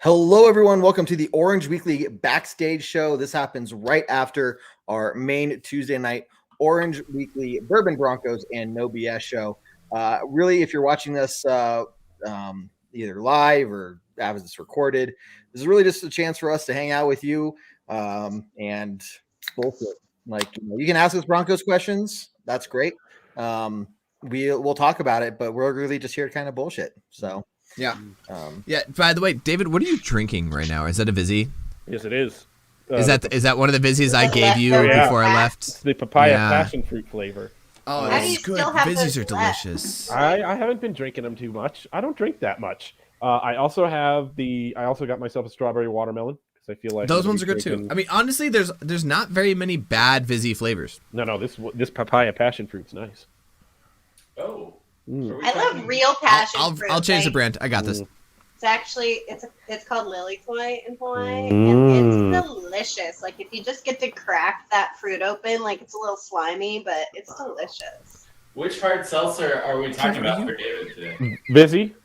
Hello, everyone. Welcome to the Orange Weekly Backstage show. This happens right after our main Tuesday night Orange Weekly Bourbon Broncos and No BS show. Really, if you're watching this either live or as it's recorded, this is really just a chance for us to hang out with you and bullshit. You can ask us Broncos questions. That's great. We'll talk about it, but we're really just here to kind of bullshit. So. Yeah. By the way, David, what are you drinking right now? Is that a Vizzy? Yes, it is. Is that one of the Vizzies I gave you before I left? It's the papaya passion fruit flavor. Oh, that's good. Vizzies are delicious. I haven't been drinking them too much. I don't drink that much. I also got myself a strawberry watermelon because I feel like those ones are good too. I mean, honestly, there's not very many bad Vizzy flavors. No, this papaya passion fruit's nice. Oh. I love real passion fruit. I'll change the brand. I got this. It's actually it's called Lily Toy in Hawaii, and it's delicious. Like if you just get to crack that fruit open, like it's a little slimy, but it's delicious. Which hard seltzer are we talking about for David today? Busy.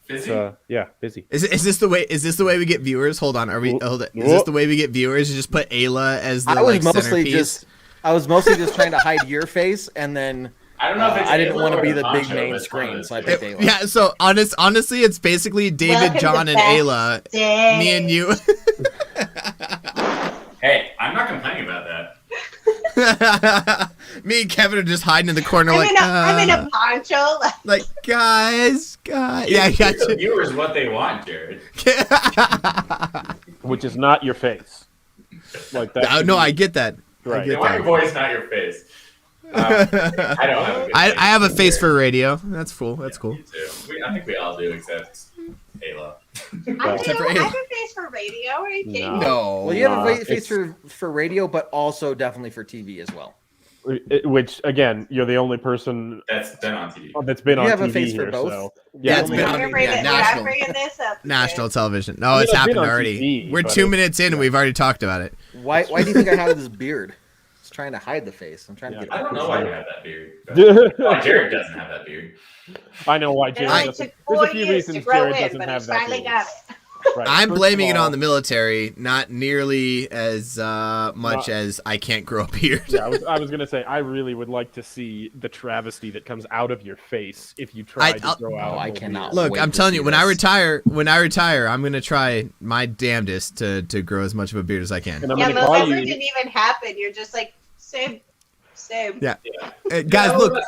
Busy? Yeah, busy. Is this the way? Is this the way we get viewers? Hold on. Is this the way we get viewers? You just put Ayla as the centerpiece? I was mostly just trying to hide your face, and then. I don't know if it's I didn't want to be the big Poncho, main screen, so I picked Ayla. Yeah, so honestly, it's basically David, John, and Ayla. Me and you. Hey, I'm not complaining about that. Me and Kevin are just hiding in the corner I'm in a poncho. Like, guys. Yeah, I got Give the you. viewers what they want, Jared. Which is not your face. Like that. No, I get that. Right. I get Why that. your voice, not your face? I don't have a good I have a face for radio. That's cool. That's cool. Me too. I think we all do, except Ayla. I have a face for radio. Are you kidding? No. Well, you have a face for radio, but also definitely for TV as well. Which again, you're the only person That's been on TV. that's been on You have TV a face for here, both? so Yeah, it's been on You're bringing this up. national television. No, it's happened on already. TV, We're but 2 minutes in and we've already talked about it. Why do you think I have this beard? It's trying to hide the face. I'm trying to get. I don't know why you have that beard. Why Jared doesn't have that beard. I know why Jared doesn't. There's a few reasons Jared doesn't have that. Finally got it. Right. I'm First blaming of it all- on the military, not nearly as much as I can't grow a beard. Yeah, I was gonna say I really would like to see the travesty that comes out of your face if you try to grow out. I a cannot. beard. Look, Wait I'm to telling see you, when this. I retire, I'm gonna try my damnedest to grow as much of a beard as I can. And I'm Yeah, gonna call November you. didn't even happen. You're just like same. Yeah. Guys, look!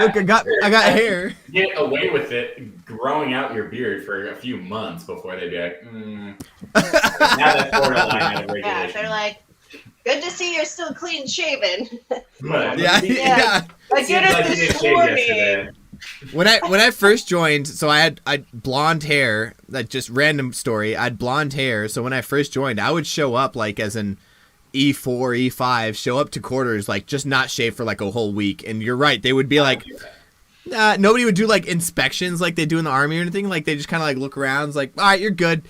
I got hair. Get away with it growing out your beard for a few months before they'd be like, now that's borderline out of Yeah, regulation. they're like, good to see you're still clean shaven. But Yeah. I seems did it like you this didn't shave morning. yesterday. When I first joined, so I had blonde hair. Like just random story. I had blonde hair. So when I first joined, I would show up like as an E4, E5, show up to quarters, like just not shave for like a whole week. And you're right, they would be like, nobody would do like inspections like they do in the army or anything. Like they just kind of like look around, it's like, all right, you're good.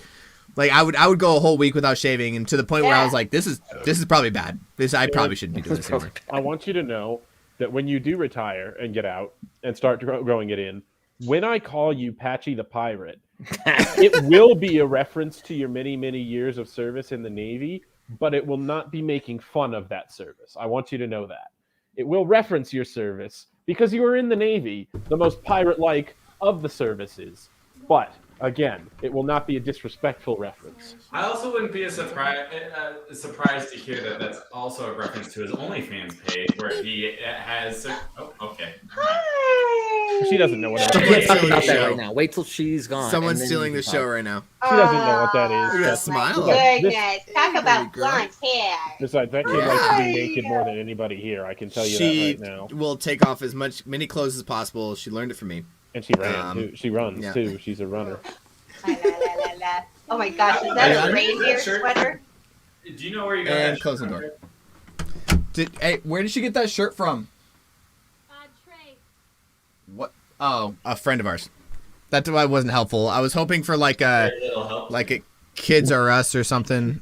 Like I would go a whole week without shaving, and to the point where I was like, this is probably bad. I probably shouldn't be doing this anymore. I want you to know that when you do retire and get out and start growing it in, when I call you Patchy the Pirate, it will be a reference to your many, many years of service in the Navy, but it will not be making fun of that service. I want you to know that. It will reference your service because you were in the Navy, the most pirate-like of the services. But, again, it will not be a disrespectful reference. I also wouldn't be surprised to hear that that's also a reference to his OnlyFans page where he has. Oh, okay. Hi. She doesn't know what that Someone's is. Talk stealing about the that show. right now. Wait till she's gone. Someone's and then stealing you the can show talk. right now. She doesn't know what that is. Yeah, That's- smile. Goodness. Talk about Baby girl. blonde hair. Besides, that kid likes to be naked more than anybody here. I can tell you She that right now. will take off as many clothes as possible. She learned it from me. And she ran too. She runs yeah. too. She's a runner. La, la, la, la, la. Oh my gosh, is that a reindeer sweater? Do you know where you got And that close the shirt door. Hey, where did she get that shirt from? Trey. What? Oh, a friend of ours. That's why it wasn't helpful. I was hoping for like a from? It'll help. Kids R Us or something.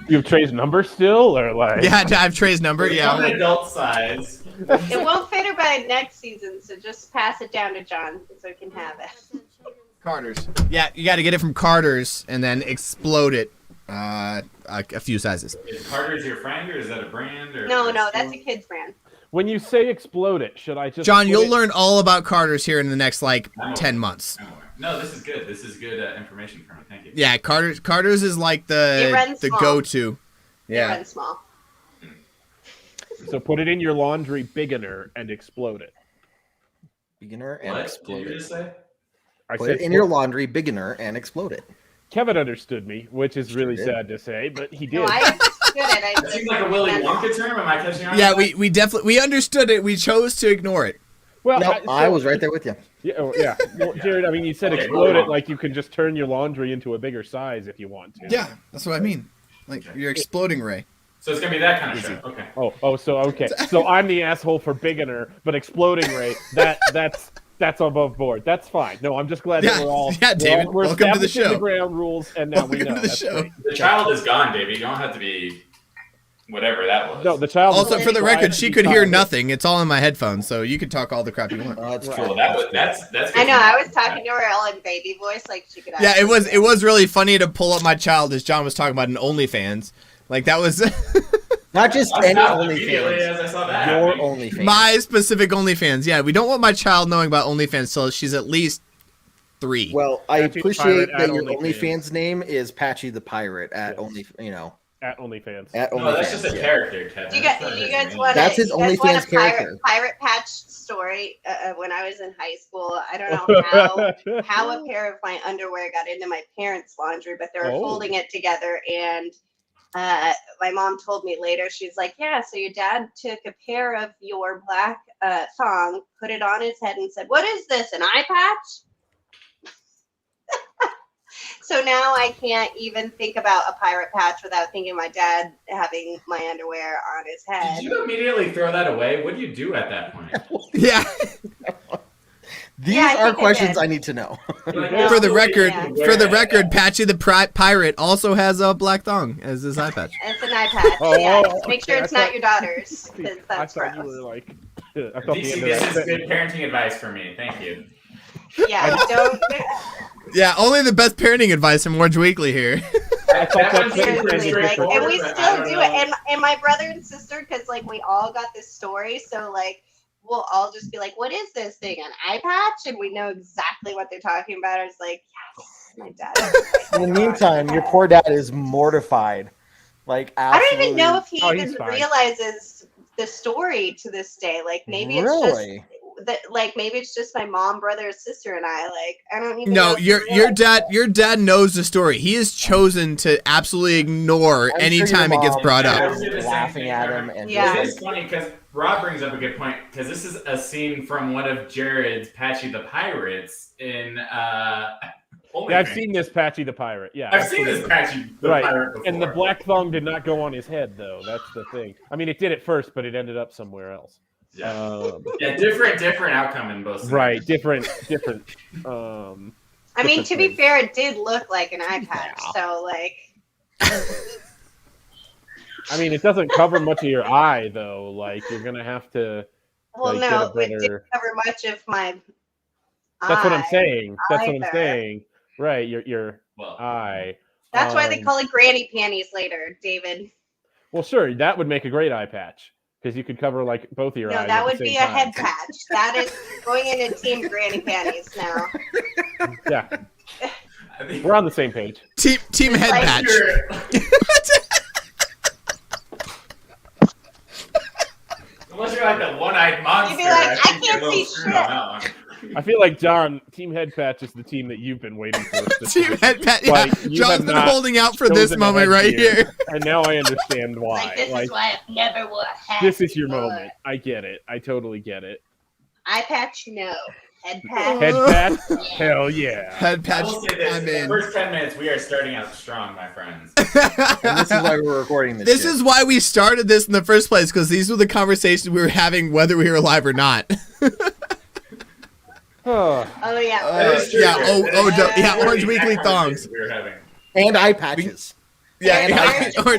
You have Trey's number still, or like? Yeah, I have Trey's number. It's Yeah. on adult size. It won't fit her by next season, so just pass it down to John so he can have it. Carter's. Yeah, you got to get it from Carter's and then explode it a few sizes. Is Carter's your friend, or is that a brand? Or No, that's a kid's brand. When you say explode it, should I just John, put you'll it- learn all about Carter's here in the next like I'm 10 aware. months. I'm aware. No, this is good. This is good information for me. Thank you. Yeah, Carter's is like It runs the small. go-to. They Yeah. run small. So put it in your laundry biggener and explode it. Beginner and What explode did you it. just say? I Put said it in your laundry, beginner, and explode it. Kevin understood me, which is really did. sad to say, but he did. No, I understood it. I That just seems like a Willy Wonka term. Am I catching on? Yeah, to that? we definitely understood it. We chose to ignore it. Well, No, I so- was right there with you. Yeah, yeah. Well, Jared, I mean, you said Okay, explode well, it like you can just turn your laundry into a bigger size if you want to. Yeah, that's what I mean. Like you're exploding, Ray. So it's gonna be that kind of show. Okay. So I'm the asshole for beginner, but exploding Ray, that's above board. That's fine. No, I'm just glad that Yeah, we're all yeah, David, we're welcome to the establishing show. the ground rules, and now we Welcome know. to the That's show. great. The child is gone, baby. You don't have to be whatever that was. No, the child. Also, for the Trying record, to she be could hear kind. nothing. It's all in my headphones, so you can talk all the crap you want. That's Right. true. Well, that's good. I know. I was talking to her all in baby voice, like she could. Yeah, actually it was really funny to pull up my child as John was talking about an OnlyFans. Like that was Not just I any stopped immediately OnlyFans. as I saw that. Your happening. OnlyFans. my specific OnlyFans. Yeah, we don't want my child knowing about OnlyFans till she's at least 3. Well, I Patchy the appreciate Pirate that at your OnlyFans. OnlyFans name is Patchy the Pirate at Yes. At OnlyFans. at No, that's just OnlyFans. a yeah. character, Kevin. Do you That's guys, not do you his guys name. want That's his OnlyFans character. pirate patch story? When I was in high school, I don't know how a pair of my underwear got into my parents' laundry, but they were Oh. folding it together, and my mom told me later. She's like, "Yeah, so your dad took a pair of your black thong, put it on his head, and said, 'What is this? An eye patch?'" So now I can't even think about a pirate patch without thinking my dad having my underwear on his head. Did you immediately throw that away? What do you do at that point? Yeah. These Yeah, I are think I questions did. I need to know. Like, No, For the absolutely record, yeah. for the wear record, that. Patchy the Pirate also has a black thong as his eye patch. It's an eye patch. Oh, Yeah. oh, Make sure okay, it's I not thought- your daughter's, See, because I that's thought you gross. were like. I thought the DC, end of this that is sentence- good parenting advice for me. Thank you. Yeah, don't. Yeah, only the best parenting advice from Orange Weekly here. I thought That that one's sentence pretty Seriously, like, different. and we straightforward, but I still don't do know. it. And my brother and sister, because like we all got this story, so like we'll all just be like, "What is this thing? An eye patch?" And we know exactly what they're talking about. It's like, yes, my dad. In the meantime, your poor dad is mortified. Like, I don't even know if he Oh, even he's fine. realizes the story to this day. Like maybe it's Really? just that. Like maybe it's just my mom, brother, sister, and I. Like I don't even. No, know if he your realizes. your dad knows the story. He has chosen to absolutely ignore I'm anytime sure it your gets mom brought I up. was was laughing at him and Yeah. It is funny because Rob brings up a good point because this is a scene from one of Jared's Patchy the Pirates in OnlyFans. Yeah, I've seen this Patchy the Pirate. Yeah, I've seen this Patchy the Right, Pirate before. and the black thong did not go on his head, though. That's the thing. I mean, it did at first, but it ended up somewhere else. Yeah, yeah, different outcome in both. Right, scenarios. different. I mean, different to be things. fair, it did look like an eye patch. So like, I mean, it doesn't cover much of your eye, though. Like, you're gonna have to. well, Like, get no, a it didn't better- cover much of my. That's what I'm eye. saying. That's what I'm either. saying. Right, your Well, eye. That's why they Um, call it granny panties later, David. Well, sure, that would make a great eye patch because you could cover like both of your No, eyes. that at would the be same a time. head patch. That is going into team granny panties now. Yeah, I think we're on the same page. Team head Like patch. you're- Unless you're like the one-eyed monster, You'd be like, think "I you're can't a little see screwed shit." on that one. I feel like John, Team Head Patch is the team that you've been waiting for. Team head patch. Yeah, Like, you John's have been not holding out for this chosen a moment right headgear. here. And now I understand why. Like this Like, is why I've never wore a hat. this is your before. moment. I get it. I totally get it. Eye patch, no. Head patch. Head Patch? Hell yeah. Head I patch. will say this: I'm the in. first 10 minutes, we are starting out strong, my friends. And this is why we're recording this. This shit. is why we started this in the first place, because these were the conversations we were having whether we were alive or not. Oh, Oh yeah. That is true, yeah, Jared. oh, That is yeah, exactly Orange the Weekly exact thongs. conversation we were having. and eye patches. hair, Yeah,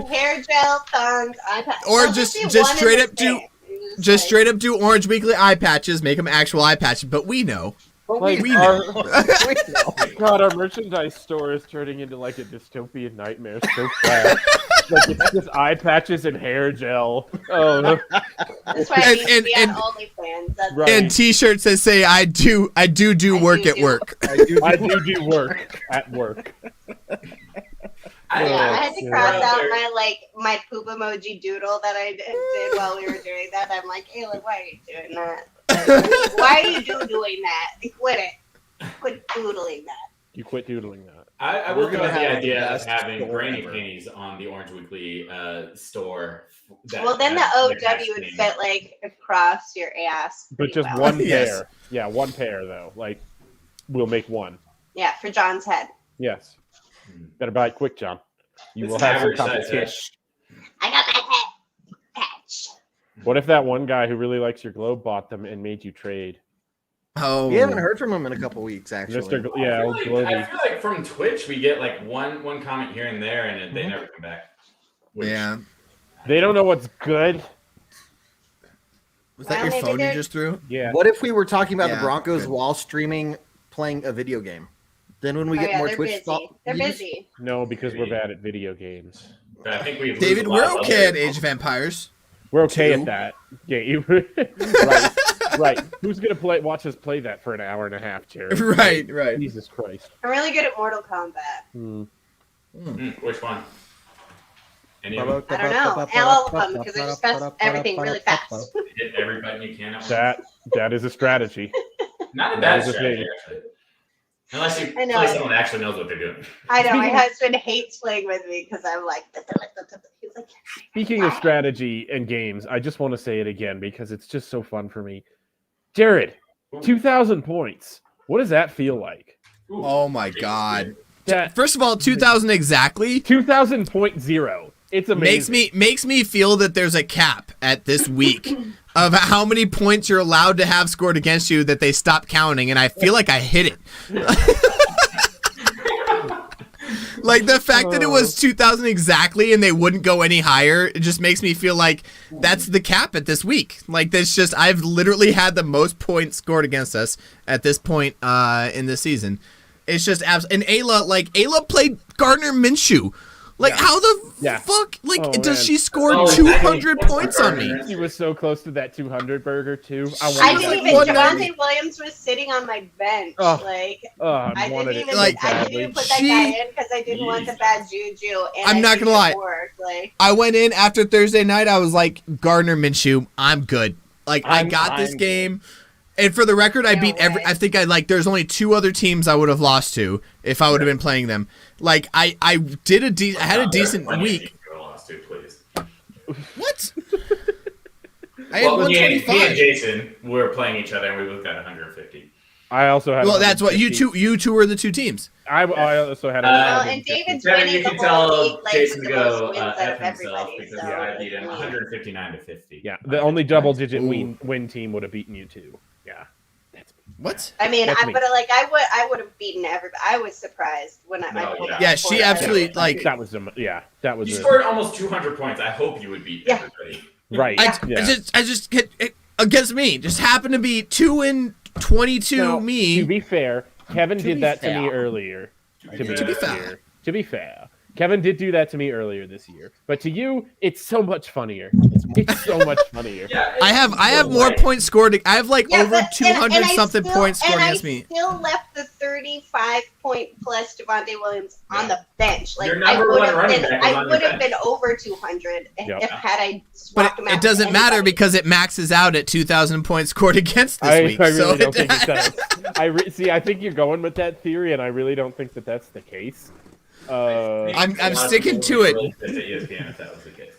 hair gel, thongs, eye patch. Or They'll just- be just one and straight the up do- same. It's just like- straight up do Orange Weekly eye patches, make them actual eye patches. But we know Like We our, We know. God, our merchandise store is turning into like a dystopian nightmare so fast. Like it's just eye patches and hair gel. Oh, That's why I need to be and- on OnlyFans. That's Right. And T-shirts that say "I do work do at do. work." I do work at work. I had to cross Yeah. out my poop emoji doodle that I did while we were doing that. I'm like, Ayla, why are you doing that? Why are you doing that? Quit it. Quit doodling that. You quit doodling that. I We're will go gonna with the have the idea of best having store brainy ever. pennies on the Orange Weekly store. that Well, then the has OW catch would name. fit like across your ass. But pretty just well. one Yes. pair. Yeah, one pair though. Like we'll make one. Yeah, for John's head. Yes. Better buy it quick, John. You It's will an have some average size competition. head. I got my head patch. What if that one guy who really likes your globe bought them and made you trade? Oh, We haven't heard from him in a couple weeks, actually. Mr. Yeah, old I Globey. feel like from Twitch we get like one comment here and there, and they never come back. Which- Yeah. They don't know what's good. Was that Well, your maybe phone you they're- just threw? Yeah. What if we were talking about Yeah, the Broncos good. while streaming playing a video game? Then when we Oh, get yeah, more they're Twitch, busy. They're views- busy. No, because we're bad at video games. But I think we lose David, a lot we're of okay at other- Age of Empires. We're okay Two. at that. Yeah, you right. Right. Who's gonna watch us play that for an hour and a half, Jared? Right. Jesus Christ. I'm really good at Mortal Kombat. Which one? Any of them? I don't know. And all of them because I just press everything really fast. Hit every button you can at once. That is a strategy. Not a that bad is a strategy, thing. actually. Unless you I know. play someone that actually knows what they're doing. I know. My Speaking- husband hates playing with me because I'm like, he's like, Speaking of strategy and games, I just want to say it again because it's just so fun for me. Jared, 2,000 points. What does that feel like? Ooh, Oh my God. That First of all, 2,000 exactly 2,000.0. It's amazing. makes me feel that there's a cap at this week of how many points you're allowed to have scored against you that they stop counting, and I feel like I hit it. Like the fact that it was 2,000 exactly and they wouldn't go any higher, it just makes me feel like that's the cap at this week. Like that's just I've literally had the most points scored against us at this point in this season. It's just and Ayla played Gardner Minshew. Like how the fuck Oh, does man. she score Oh, 200 exactly. points on me? He was so close to that 200 burger too. I was didn't like, even. what Javante Williams was sitting on my bench. Oh. Like I I wanted didn't it even. so Like, I didn't badly. even put that She- guy in because I didn't want the bad juju. And I'm I not think gonna lie. it worked, like, I went in after Thursday night. I was like, Gardner Minshew, I'm good. Like I I'm- got this I'm game. And for the record, I No beat every. way. I think there's only 2 other teams I would have lost to if I would have been playing them. Like I did I had a decent Plenty of week. people to lost to, please. What? I had Well, me and 125. Jason were playing each other, and we both got 150. I also had. Well, that's what you 150. two were the 2 teams. I also had. well, 150. and David's Kevin, winning you the can whole tell league, like, Jason with to the most go wins out F of himself everybody. because So I beat him I mean, 159 to 50. Yeah, the only double-digit Ooh. win team would have beaten you too. Yeah, that's What? I mean, That's I me. but like I would have beaten everybody. I was surprised when I No, pulled yeah. up Yeah, before she that. absolutely like. that was that was You a- scored almost 200 points. I hope you would beat Yeah. everybody. right. I just hit it against me. Just happened to be 2 and 22. Now, me. To be fair, Kevin To did be that to fair. me earlier. To be fair. To be fair, Kevin did do that to me earlier this year. But to you, it's so much funnier. It's so much funnier. Yeah, I have more points scored. I have like Yeah, over but- 200 and I something still- points scored and against me. I still left the 35-point plus Javante Williams on the bench. Like Your I number would one have running been, back was I on your would have bench. been over 200 Yep. if had I But swapped him out it with doesn't matter anybody. because it maxes out at 2,000 points scored against this week. I really so don't think it does. See, I think you're going with that theory, and I really don't think that that's the case. I'm sticking to it. At ESPN if that was the case.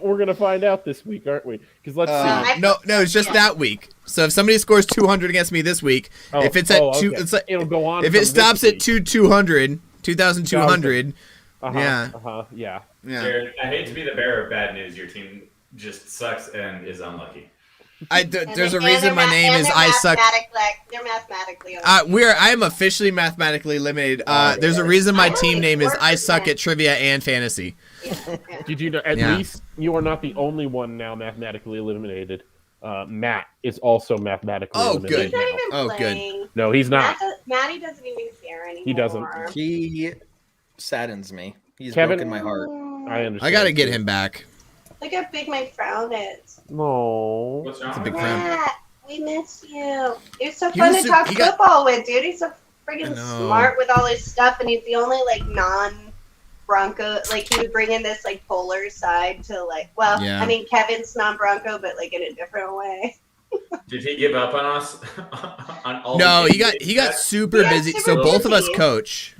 We're gonna find out this week, aren't we? Because let's see. no, it's just that week. So if somebody scores 200 against me this week, if it's at two, okay. it's like, It'll go on. if from it stops this at 2,200, Uh-huh, yeah. yeah. yeah. Jared, I hate to be the bearer of bad news. Your team just sucks and is unlucky. There's a reason my name is I suck. They're mathematically. I am officially mathematically eliminated. There's a reason my team name is I suck at trivia and fantasy. Did you know? At Yeah. least you are not the only one now mathematically eliminated. Matt is also mathematically Oh, eliminated good. He's not now. even Oh, good. playing. No, he's not. Matty doesn't even care anymore. He doesn't. He saddens me. He's Kevin- broken my heart. I understand. I gotta get him back. Look how big my frown is. No. What's wrong? It's a big with frown. that? Matt, we miss you. You're so He fun was to so- talk he got- football with, dude. He's so I friggin' know. smart with all his stuff, and he's the only like non-Bronco. Like he would bring in this like polar side to like. Well, Yeah. I mean Kevin's non-Bronco, but like in a different way. Did he give up on us? On all No, the he got games? super Yeah, busy. super So both of us busy. coach.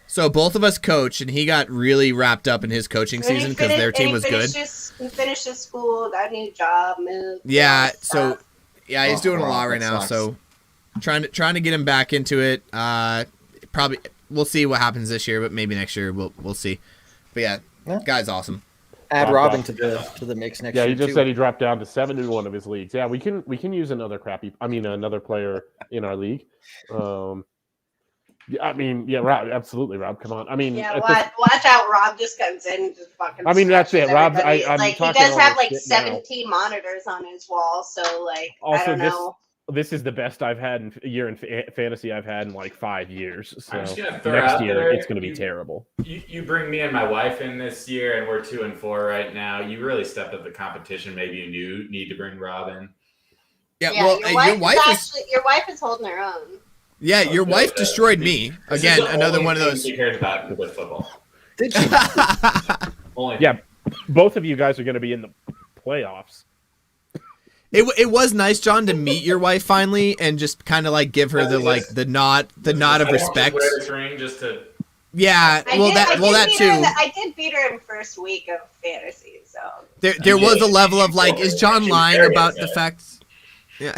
So both of us coach, and he got really wrapped up in his coaching And he season because their finished- team and was he good. He finished his school, got a new job, moved. Yeah, all that so stuff. yeah, he's Oh, doing a wow, lot right that now. sucks. So trying to get him back into it. Probably we'll see what happens this year, but maybe next year we'll see. But yeah, Yeah. guy's awesome. Add Rob Robin got- to the mix next Yeah, year. he just too. said he dropped down to 7 in one of his leagues. Yeah, we can use another another player in our league. Yeah, I mean, yeah, Rob, absolutely, Rob. Come on. I mean, Yeah, at this- watch out. Rob just comes in and just fucking. I mean, that's it. smashes Rob, everybody. I'm like he talking does all have this like shit now. 17 monitors on his wall, so like I Also, don't this know. this is the best I've had in a year in fantasy I've had in like 5 years. So I'm just gonna throw next out year there, it's going to be you- terrible. You bring me and my wife in this year, and we're 2-4 right now. You really stepped up the competition. Maybe you need to bring Robin. Yeah, Yeah, well, your wife is holding her own. yeah, your Okay, wife uh, destroyed me This again. is the Another only one of thing those. She cares about with football. Did she? Only Yeah, both of you guys are going to be in the playoffs. It was nice, John, to meet your wife finally and just kind of like give her the nod of respect. Wear this ring just to. Yeah, I well did, that I well did that beat her in too. I did beat her in first week of fantasy, so There was a level of like, is John lying about the facts? Yeah.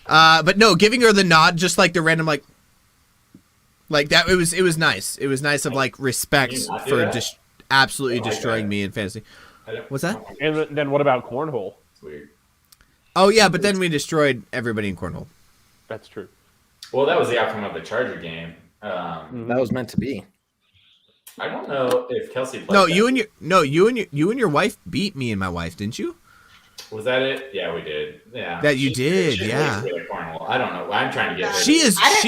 But no, giving her the nod, just like the random like that. It was nice. It was nice of like respect Can you not do for that? just absolutely I like destroying that. me in fantasy. I don't- What's that? And then what about cornhole? It's weird. Oh yeah, but then we destroyed everybody in cornhole. That's true. Well, that was the outcome of the Charger game. That was meant to be. I don't know if Kelsey played. No, that. you and your wife beat me and my wife, didn't you? Was that it? Yeah, we did. Yeah. That you She's did, really yeah. good at cornhole. I don't know. I'm trying to get. her. She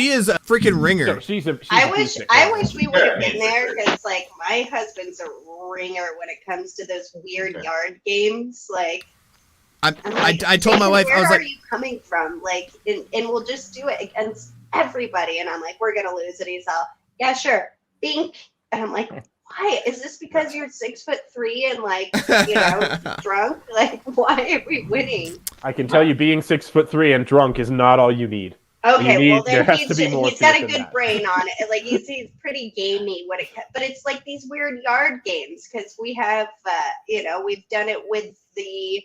is a freaking ringer. So she's a I wish decent I cornhole. wish we would have been there because like my husband's a ringer when it comes to those weird Okay. yard games. Like I told my "Jason, wife, where I was are like, you coming from? Like, and we'll just do it against everybody. And I'm like, we're gonna lose. And he's all, yeah, sure, bink. And I'm like, why? Is this because you're 6'3" and like, you know, drunk? Like, why are we winning? I can tell you, being 6'3" and drunk is not all you need. Okay, well there then has to be more he's to it got a than good that. brain on it. Like he's pretty gamey when but it's like these weird yard games because we have you know, we've done it with the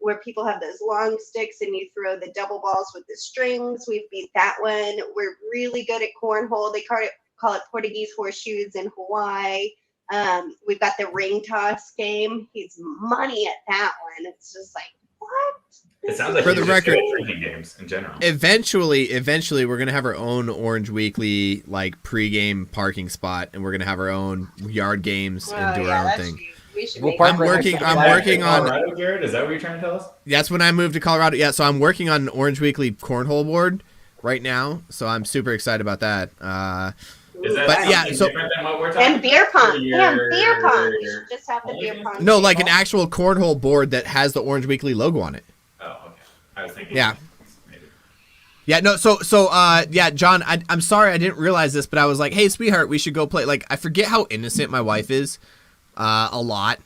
where people have those long sticks and you throw the double balls with the strings. We've beat that one. We're really good at cornhole. They call it Portuguese horseshoes in Hawaii. We've got the ring toss game. He's money at that one. It's just like, what? It sounds like For he's the just good record- at drinking games in general. eventually we're gonna have our own Orange Weekly like pregame parking spot, and we're gonna have our own yard games and do our own that's thing. huge. We should We'll make park I'm right working- next to I'm the flag. working on- Colorado, Jared? Is that what you're trying to tell us? That's when I moved to Colorado. Yeah, so I'm working on an Orange Weekly cornhole board right now, so I'm super excited about that. Is that But, yeah, something so- different than what we're talking And beer about? pong. Yeah, beer pong. We should just have the beer OnlyFans? pong. No, like an table. actual cornhole board that has the Orange Weekly logo on it. Oh, okay. I was thinking. Yeah. Maybe. Yeah, no, so yeah, John, I'm sorry I didn't realize this, but I was like, hey, sweetheart, we should go play. Like, I forget how innocent my wife is, a lot.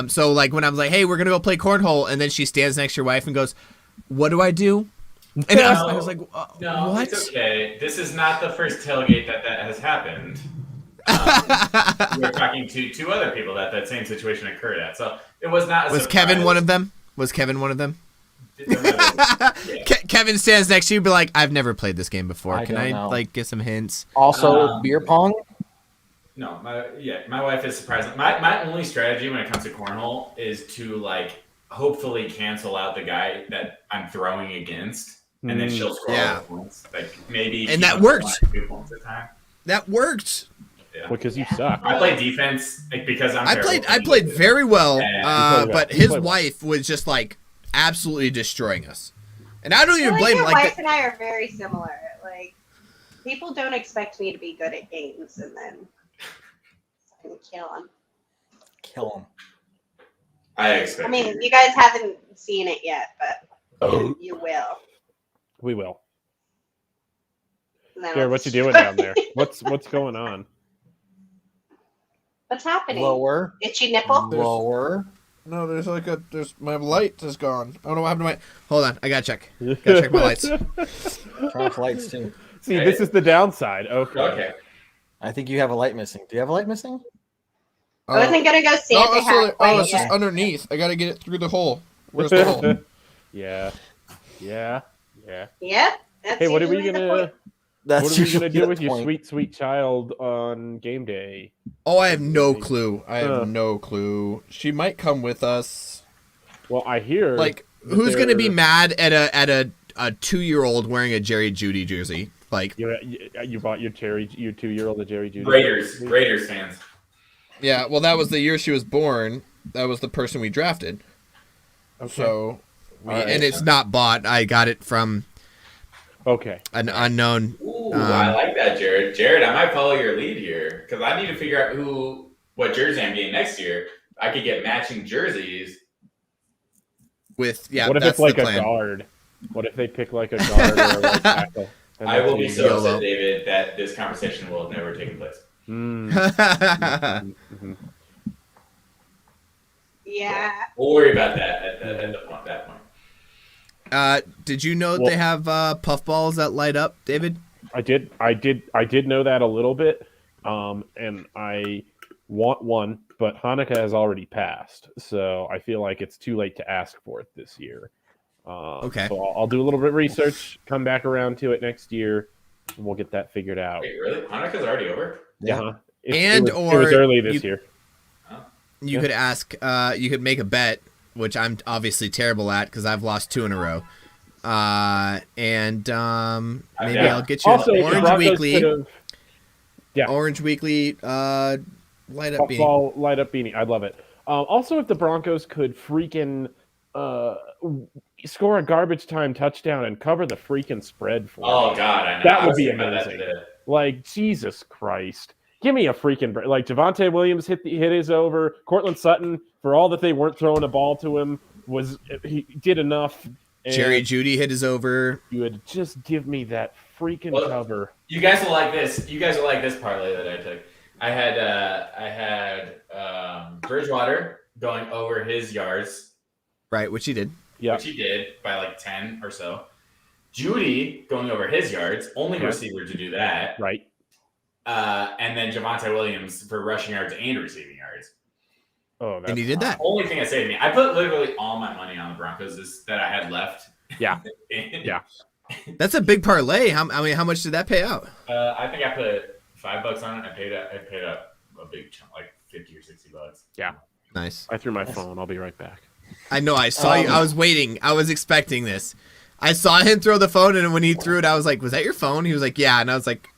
So like when I was like, hey, we're gonna go play cornhole, and then she stands next to your wife and goes, what do I do? And I was like, No, what? it's okay. This is not the first tailgate that has happened. We're talking to two other people that same situation occurred at. So it was not. Was Kevin one of them? Was Kevin one of them? Yeah. Kevin stands next to you, be like, I've never played this game before. I Can don't I know. like get some hints? Also, beer pong. No, my wife is surprising. My only strategy when it comes to cornhole is to like hopefully cancel out the guy that I'm throwing against, and then she'll score all Yeah. the points. Like maybe And she that wants worked. 2 points at a time. That worked. Yeah. Because you suck. I play defense because I'm. I terrible. played very well, Yeah, but You his played well. wife was just like absolutely destroying us. And I don't I even feel blame your like wife and I are very similar. Like, people don't expect me to be good at games, and then I can kill them. Kill him. I expect. I mean, you guys haven't seen it yet, but you will. We will. And then Jared, I'll what you destroy doing down there? you. What's going on? What's happening? Lower. Itchy nipple? Lower. no, there's my light is gone. I don't know what happened to my. Hold on, I gotta check. Gotta check my lights. Turn off lights too. See, this is the downside. Okay. Okay. I think you have a light missing. Do you have a light missing? I wasn't gonna go Santa hat quite it's just yet. underneath. I gotta get it through the hole. Where's the hole? Yeah. Yeah. Yep. That's Hey, what are we usually the gonna point. That's what are we usually gonna do the with your point. sweet, sweet child on game day? Oh, I have no clue. I Huh. have no clue. She might come with us. Well, I hear Like, that who's gonna be they're- mad at a 2-year-old wearing a Jerry Judy jersey? Like, you bought your 2-year-old a Jerry Judy. Raiders fans. yeah. Well, that was the year she was born. That was the person we drafted. Okay. So, Alright. and it's not bought. I got it from Okay. an unknown. Ooh, I like that, Jared. Jared, I might follow your lead here because I need to figure out what jersey I'm getting next year. I could get matching jerseys. With What if that's it's like the a plan. guard? What if they pick like a guard or a right tackle? And I that's will who be you so go. upset, David, that this conversation will have never taken place. Mm. Mhm. Yeah. We'll worry about that at that point. Did you know Well- they have puffballs that light up, David? I did know that a little bit, and I want one, but Hanukkah has already passed, so I feel like it's too late to ask for it this year. Okay. So I'll do a little bit of research, come back around to it next year, and we'll get that figured out. Wait, really? Hanukkah's already over? Yeah. Uh-huh. It Or was early this year. You Yeah. could ask. You could make a bet, which I'm obviously terrible at because I've lost 2 in a row. And maybe Yeah. I'll get you Also, an if the Orange Broncos Weekly. could've- Yeah. Orange Weekly. Light up beanie. Puffball light up beanie. I love it. Also, if the Broncos could freaking score a garbage time touchdown and cover the freaking spread for Oh me. God, I know. That I would was be thinking about that amazing. today. Like, Jesus Christ. Give me a freaking break. Like, Javonte Williams hit his over. Cortland Sutton, for all that they weren't throwing a ball to him, he did enough. And Jerry Judy hit his over. you would just give me that freaking Well, cover. You guys will like this. You guys will like this parlay that I took. I had Bridgewater going over his yards, Right, which he did. Yeah. which he did by like 10 or so. Judy going over his yards, only Yeah. receiver to do that. Right. And then Javonte Williams for rushing yards and receiving yards. Oh, that's And he did that. Only thing that saved me. I put literally all my money on the Broncos that I had left. Yeah. And, Yeah. That's a big parlay. How much did that pay out? I think I put $5 on it. I paid up a big chunk, like $50 or $60. Nice. I threw my phone. I'll be right back. I know. I saw you. I was waiting. I was expecting this. I saw him throw the phone, and when he threw it, I was like, "Was that your phone?" He was like, "Yeah," and I was like,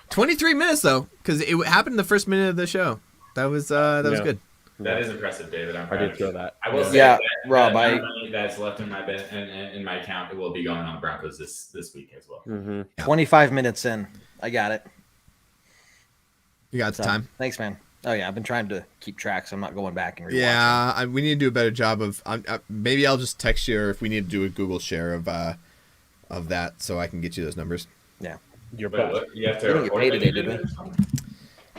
"23 minutes though," because it happened in the first minute of the show. That was was Yeah. good. That is impressive, David. I'm I proud did of throw you. that. I will say Yeah, that, Rob, that I- amount of money that's left in my in my account, it will be going on the Broncos this week as well. Mm-hmm. 25 minutes in. I got it. You got the So, time. Thanks, man. Oh, yeah. I've been trying to keep track, so I'm not going back and rewatching. Yeah, we need to do a better job of. Maybe I'll just text you, or if we need to do a Google share of that, so I can get you those numbers. Your Wait, butt. what? You have to We didn't get record paid that today, you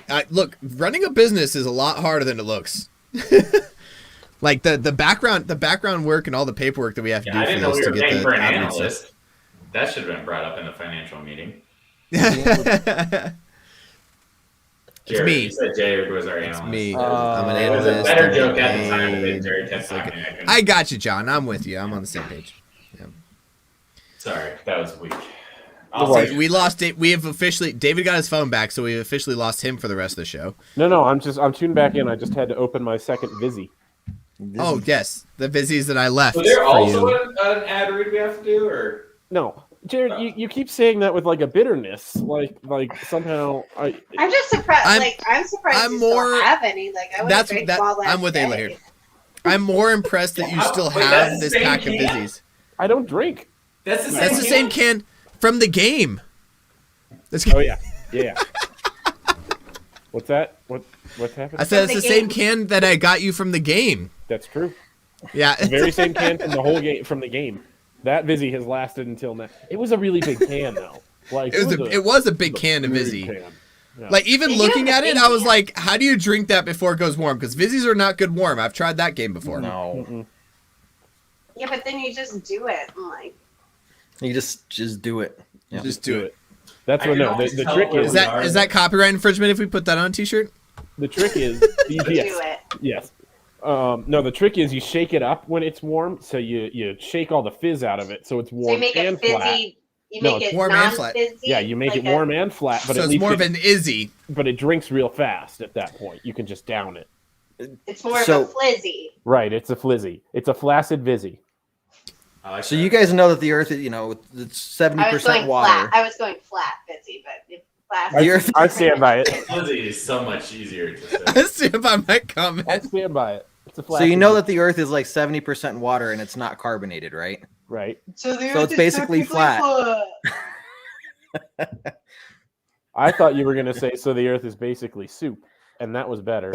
did it? Look, running a business is a lot harder than it looks. Like the background work and all the paperwork that we have to Yeah, do I for didn't know this we to were get paying the for an admin stuff. analyst. That should have been brought up in the financial meeting. Jared, me. You said Jared was our It's analyst. me. Uh, I'm an It was a analyst. better I'm joke at the getting time paid. than Jared kept It's like- talking. I couldn't- I got you, John. I'm with you. I'm on the same page. Sorry, that was weak. Right. We lost it. We have officially. David got his phone back, so we officially lost him for the rest of the show. No, I'm tuned back in. I just had to open my second Vizzy. Oh yes, the busies that I left Was there for also you. an ad read we have to do, or No, Jared, you keep saying that with like a bitterness, like somehow I'm just surprised. I'm surprised I'm you more- still have any. Like I would have drank them all last I'm with Ayla day. here. I'm more impressed that you still Wait, have that's the this same pack can? of Vizzies. I don't drink. That's the same. That's the same can from the game. Oh yeah. What's that? What's happening? I said From it's the the same game. can that I got you from the game. That's true. Yeah. The very same can from the whole game from the game. That Vizzy has lasted until now. It was a really big can though. Like It was a big can of big Vizzy. can. Yeah. Like even They looking do have at it, a I was can. like, "How do you drink that before it goes warm?" Because Vizzies are not good warm. I've tried that game before. No, Mm-mm. Yeah, but then you just do it. I'm like, you just do it. Yeah. Just do it. That's I what can no. always The tell trick where is Is that copyright infringement if we put that on a T-shirt? the trick is you yes, do it. yes. No, the trick is you shake it up when it's warm, so you shake all the fizz out of it, so it's So warm you make and it fizzy. flat. You No, make it's it warm and flat. non-fizzy. Yeah, you make like it warm and flat, but So at it's least more of an Izzy. but it drinks real fast at that point. You can just down it. It's more So- of a flizzy. Right, it's a flizzy. It's a flaccid vizzy. I like So that. you guys know that the Earth, it's 70% I was going water. flat. I was going flat fizzy, but if flat. The Earth- I stand by it. Fuzzy is so much easier to say. I stand by my comment. I stand by it. It's a So flaccid you know vizzy. that the Earth is like 70% water and it's not carbonated, right? Right. So, the So Earth it's is basically technically flat. I thought you were gonna say so the Earth is basically soup, and that was better.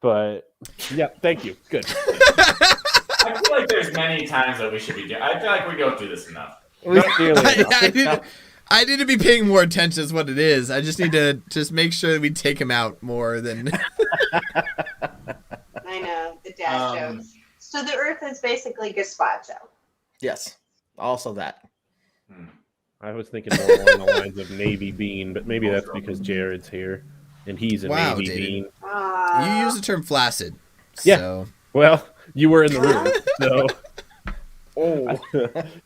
But yeah, thank you. Good. I feel like there's many times that we should be doing. I feel like we go through this enough. Not nearly enough. I need to be paying more attention as what it is. I just need to just make sure that we take him out more than. I know the dad jokes. So the Earth is basically gazpacho. Yes. Also that. I was thinking more along the lines of Navy bean, but maybe that's because Jared's here and he's a Wow, Navy David. bean. You use the term flaccid. Yeah. So. Well, you were in the room, so. Oh,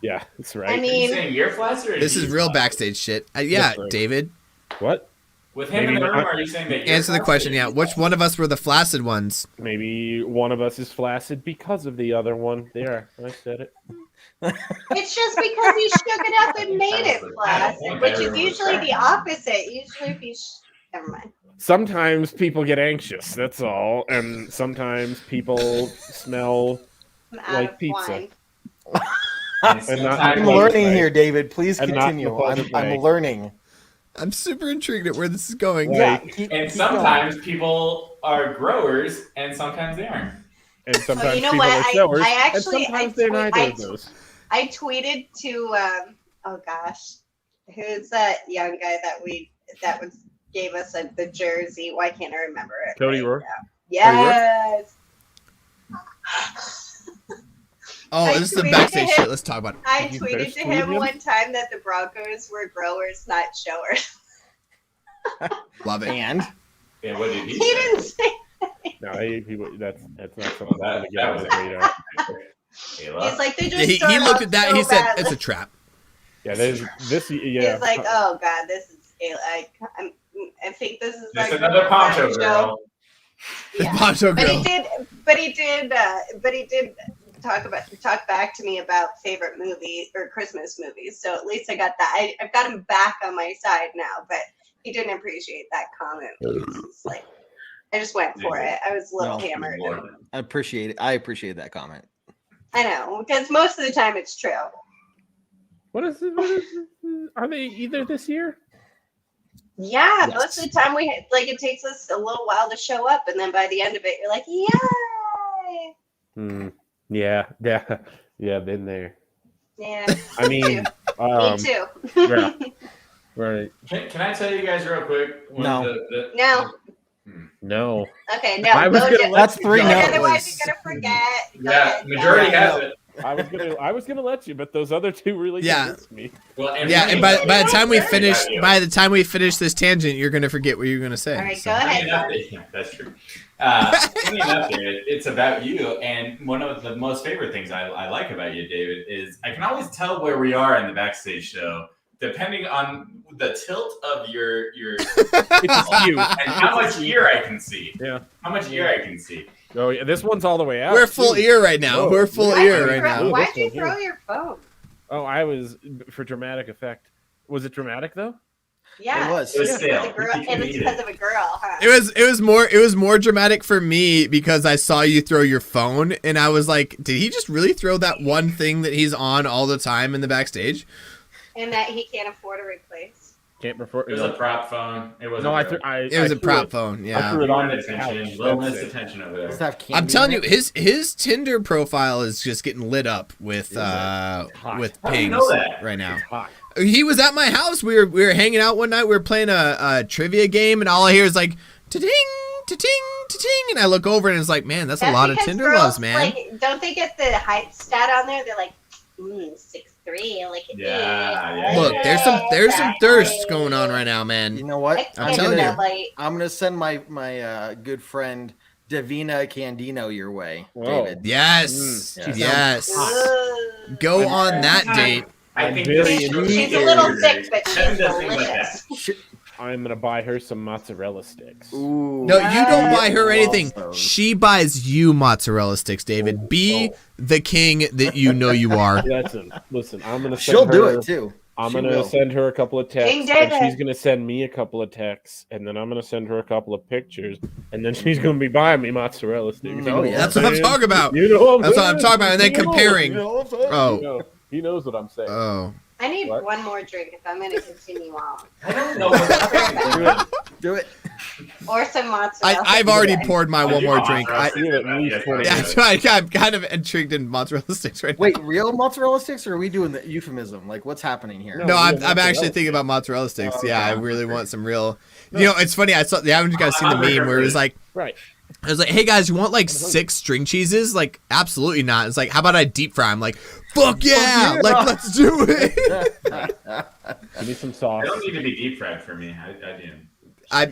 yeah, that's right. I Are you mean, saying you're flaccid or This is he's real flaccid? backstage shit. Yeah, That's right. David. What? With him Maybe in the room, not. are you saying that you're Answer the flaccid question. or Yeah, he's which flaccid? one of us were the flaccid ones? Maybe one of us is flaccid because of the other one. There, I said it. it's just because he shook it up and made it flaccid, which is usually the opposite. Usually, if you never mind. Sometimes people get anxious. That's all, and sometimes people smell. I'm out Like of pizza. wine. And not- sometimes I'm Pleasant learning way. here, David. Please And not in continue. a pleasant I'm way. learning. I'm super intrigued at where this is going. Yeah. keep And going. sometimes people are growers, and sometimes they aren't. And sometimes you know people what? are showers, I actually- and sometimes I they're tweet- neither I of those. I tweeted to oh gosh, who's that young guy that was gave us the jersey? Why can't I remember it? Cody right Rourke? now? Yes. Oh, I this is the tweeted backstage him. shit. Let's talk about it. I You tweeted first to tweeted him him? one time that the Broncos were growers, not showers. Love it. And Yeah, what did he He say? didn't say. No, that's not something That, to get that on was his radar. Kayla. He's like they Yeah, just. he start looked off at that. so He said, badly. "It's a trap." Yeah, there's this. Yeah, He's like, oh god, this is. I think this is Just like another poncho girl. Yeah. Poncho But girl. he did talk back to me about favorite movies or Christmas movies. So at least I got that. I've got him back on my side now, but he didn't appreciate that comment. It's like I just went for it. I was a little No. hammered. I appreciate it. I appreciate that comment. I know, because most of the time it's true. what is are they either this year? Yeah, Yes. most of the time it takes us a little while to show up, and then by the end of it, you're like, yay! Yeah, been there. Yeah, I mean, me too. yeah, right. Can I tell you guys real quick? When No. No. No, Okay, no. I was go gonna to- let That's you three go. no's. Otherwise, you're gonna forget. Go Yeah, ahead, majority go. has it. I was gonna let you, but those other two really Yeah. convinced me. Well, Yeah, and by the time we Very finish, good. by the time we finish this tangent, you're gonna forget what you're gonna say. All right, So- go Funny ahead. enough, Mark. yeah, that's true. Funny enough, David, it's about you. And one of the most favorite things I like about you, David, is I can always tell where we are in the backstage show, depending on the tilt of your It's you. and how much ear I can see. Yeah. How much ear I can see. Oh yeah, this one's all the way out. We're full too. ear right now. Whoa. We're full Why'd ear you right throw- now. Ooh, Why'd this you one here. throw your phone? Oh, I was for dramatic effect. Was it dramatic though? Yeah, It was. It was it's stale. a girl, You and can it's eat because it. of a girl, huh? It was more dramatic for me because I saw you throw your phone and I was like, did he just really throw that one thing that he's on all the time in the backstage? And that he can't afford to replace. Can't refer. It was a prop phone. It wasn't. No, I real. It was a threw prop it- phone. I Yeah. threw it You on wanted the attention. couch. Little That's missed it. attention over Does it there. have candy I'm telling in you, it? his Tinder profile is just getting lit up with Hot. How do you pings know that? right now. It's hot. He was at my house. We were hanging out one night. We were playing a trivia game, and all I hear is like ta-ting, ta-ting, ta-ting, and I look over and it's like, man, that's a lot of because Tinder girls, loves, man. Like, don't they get the height stat on there? They're like, 6'3", like Yeah. Look, there's some thirst going on right now, You man. know what? I'm telling you. I'm gonna send my good friend Davina Candino your way, Whoa. David. Yes, Mm. yes. Go on that date. I think Very this- immune. She's a little thick, but Kevin she's does things like that. delicious. I'm gonna buy her some mozzarella sticks. Ooh. No, you don't buy her anything. Those. She buys you mozzarella sticks, David. Be the king that you know you are. Listen. I'm gonna. Send She'll do her- it too. I'm She gonna will. send her a couple of texts, King and David. she's gonna send me a couple of texts, and then I'm gonna send her a couple of pictures, and then she's gonna be buying me mozzarella sticks. You know yeah. That's what I'm talking about. You know That's what I'm talking about. And then comparing. Oh, He knows what I'm saying. oh. I need What? one more drink if I'm going to continue on. I don't know what's happening. Do it. Or some mozzarella. I've already poured my one more drink. I feel at least 20 That's why I'm kind of intrigued in mozzarella sticks right now. Wait, real mozzarella sticks, or are we doing the euphemism? Like, what's happening here? No, I'm mozzarella actually sticks. thinking about mozzarella sticks. Oh, Yeah, I okay. really want some real. You know, it's funny. I haven't you guys seen the meme where it was like, Right. I was like, hey guys, you want like 6 string cheeses? Like, absolutely not. It's like, how about I deep fry them? Like, fuck yeah! yeah. Like, let's do it. Give me some sauce. They don't need to be deep fried for me. I do.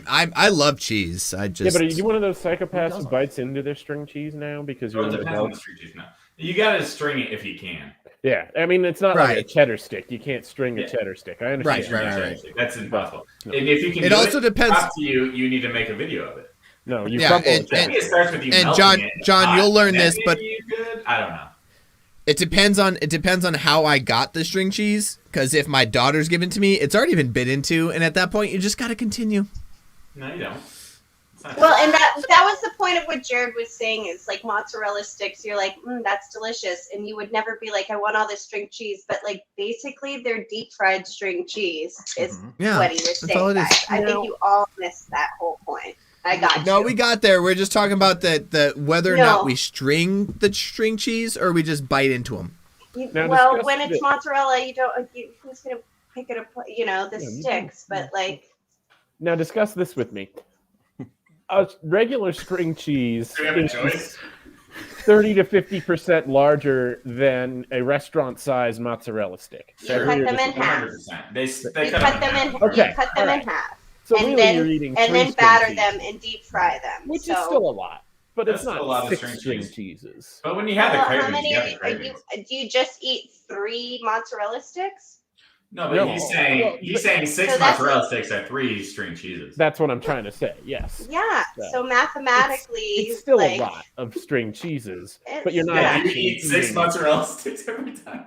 I love cheese. I Yeah, just but are you one of those psychopaths who bites into their string cheese now because So you're it an depends on the adult? street cheese now. You gotta string it if you can. Yeah, I mean it's not like a Right. cheddar stick. You can't string a Yeah. cheddar stick. I Right, understand. right. That's impossible. No. And if you can, It do also depends- Up to you. You need to make a video of it. No, you Yeah, crumple and- the cheddar. Maybe it starts with you. and melting it in John, the pot, you'll learn and then this, but- maybe you could. I don't know. it depends on how I got the string cheese. Because if my daughter's given to me, it's already been bit into, and at that point, you just got to continue. No, you don't. It's not Well, and that was the point of what Jared was saying is like mozzarella sticks. You're like, that's delicious, and you would never be like, I want all this string cheese, but like basically, they're deep fried string cheese is Mhm. Yeah, what he was that's all saying. it is. Guys. I think you all missed that whole point. I got No, you. we got there. We're just talking about the whether or No. not we string the string cheese or we just bite into them. Now Well, discuss when it's the- mozzarella, you don't. Who's gonna pick it up? You know, the Yeah, you sticks, do. but like. Now discuss this with me. A regular string cheese Do we have a is choice? 30 to 50% larger than a restaurant-sized mozzarella stick. You Sure. cut them in half. 100%. They You cut cut them in. Okay, You cut them in alright. half, So and really, then- you're eating and three then string batter cheese, them and deep fry them. which so, is still a lot, but That's it's not still a lot of 6 string string cheese. cheeses. But when you have the Well, cravings, how many you have the are you? cravings. Do you just eat 3 mozzarella sticks? No, but No. he's saying Well, he's saying 6 So that's- mozzarella sticks are 3 string cheeses. That's what I'm trying to say. Yes, Yeah. Yeah. So mathematically, it's still like, a lot of string cheeses, it's- but you're not. Yeah, you actually eat 6 eating- mozzarella sticks every time.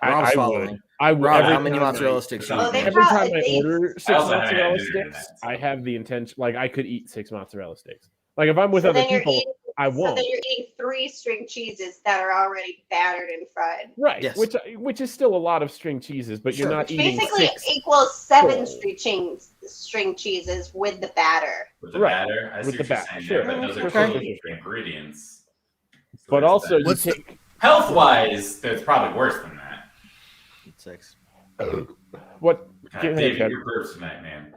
Rob's I following. would. I would. Rob, every how many time mozzarella I- sticks? Oh, you they eat? Every time probably- I order 6 I also haven't mozzarella had dinner sticks, tonight, so. I have the intention. Like I could eat 6 mozzarella sticks. Like if I'm with so other then you're people, eating. I So won't. then you're eating 3 string cheeses that are already battered and fried. Right, Yes. which is still a lot of string cheeses, but Sure. you're not eating Basically, 6 equals 7 full. string cheeses with the batter. With the Right. batter, I see With what the you're batter, saying sure. there, but those are Okay. totally different ingredients. So But there's also, that. you What's the- take Health-wise, there's probably worse than that. 6. what? God, Go ahead, David, Kev. your burps tonight, man.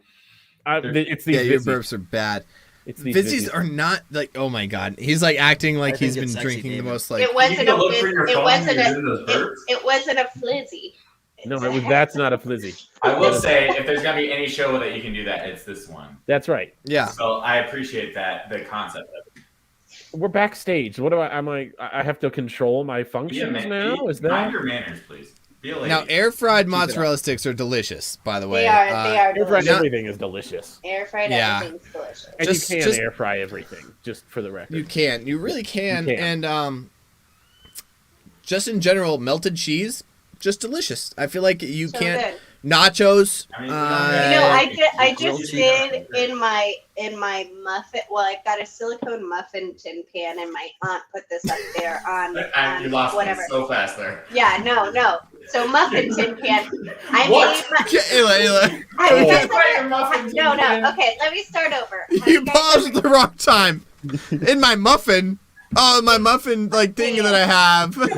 It's these Yeah, your Vizzies. burps are bad. It's these Vizzies Vizzies. are not like. Oh my god, he's like acting like I he's think been it's sexy, drinking the David. most like. It wasn't you a. look for your It phone wasn't when a. you're doing those burps? It wasn't a flizzy. No, that's not a flizzy. I will say, if there's gonna be any show that you can do that, it's this one. That's right. Yeah, So I appreciate that the concept of it. We're backstage. What do I have to control my functions now? Is mind that your manners, please? Be a lady. now air fried it mozzarella sticks are delicious. By the way, They are. They are air fried? delicious. Everything is delicious, Air fried Yeah. everything's delicious. and Just- you can just- air fry everything. Just for the record. You can. You really can. You can. And just in general, melted cheese, just delicious. I feel like you So can't good. nachos. I mean, I grilled just cheese did on in my muffin. Well, I got a silicone muffin tin pan, and my aunt put this up there on You lost whatever. me so fast there. Yeah, no. So muffin tin pan. I What? made my. Ayla, Have you guys Why your ever? muffin tin No. pan? Okay, let me start over. Have you guys paused ever- at the wrong time. In my muffin. Oh, my muffin like thing that I have. Have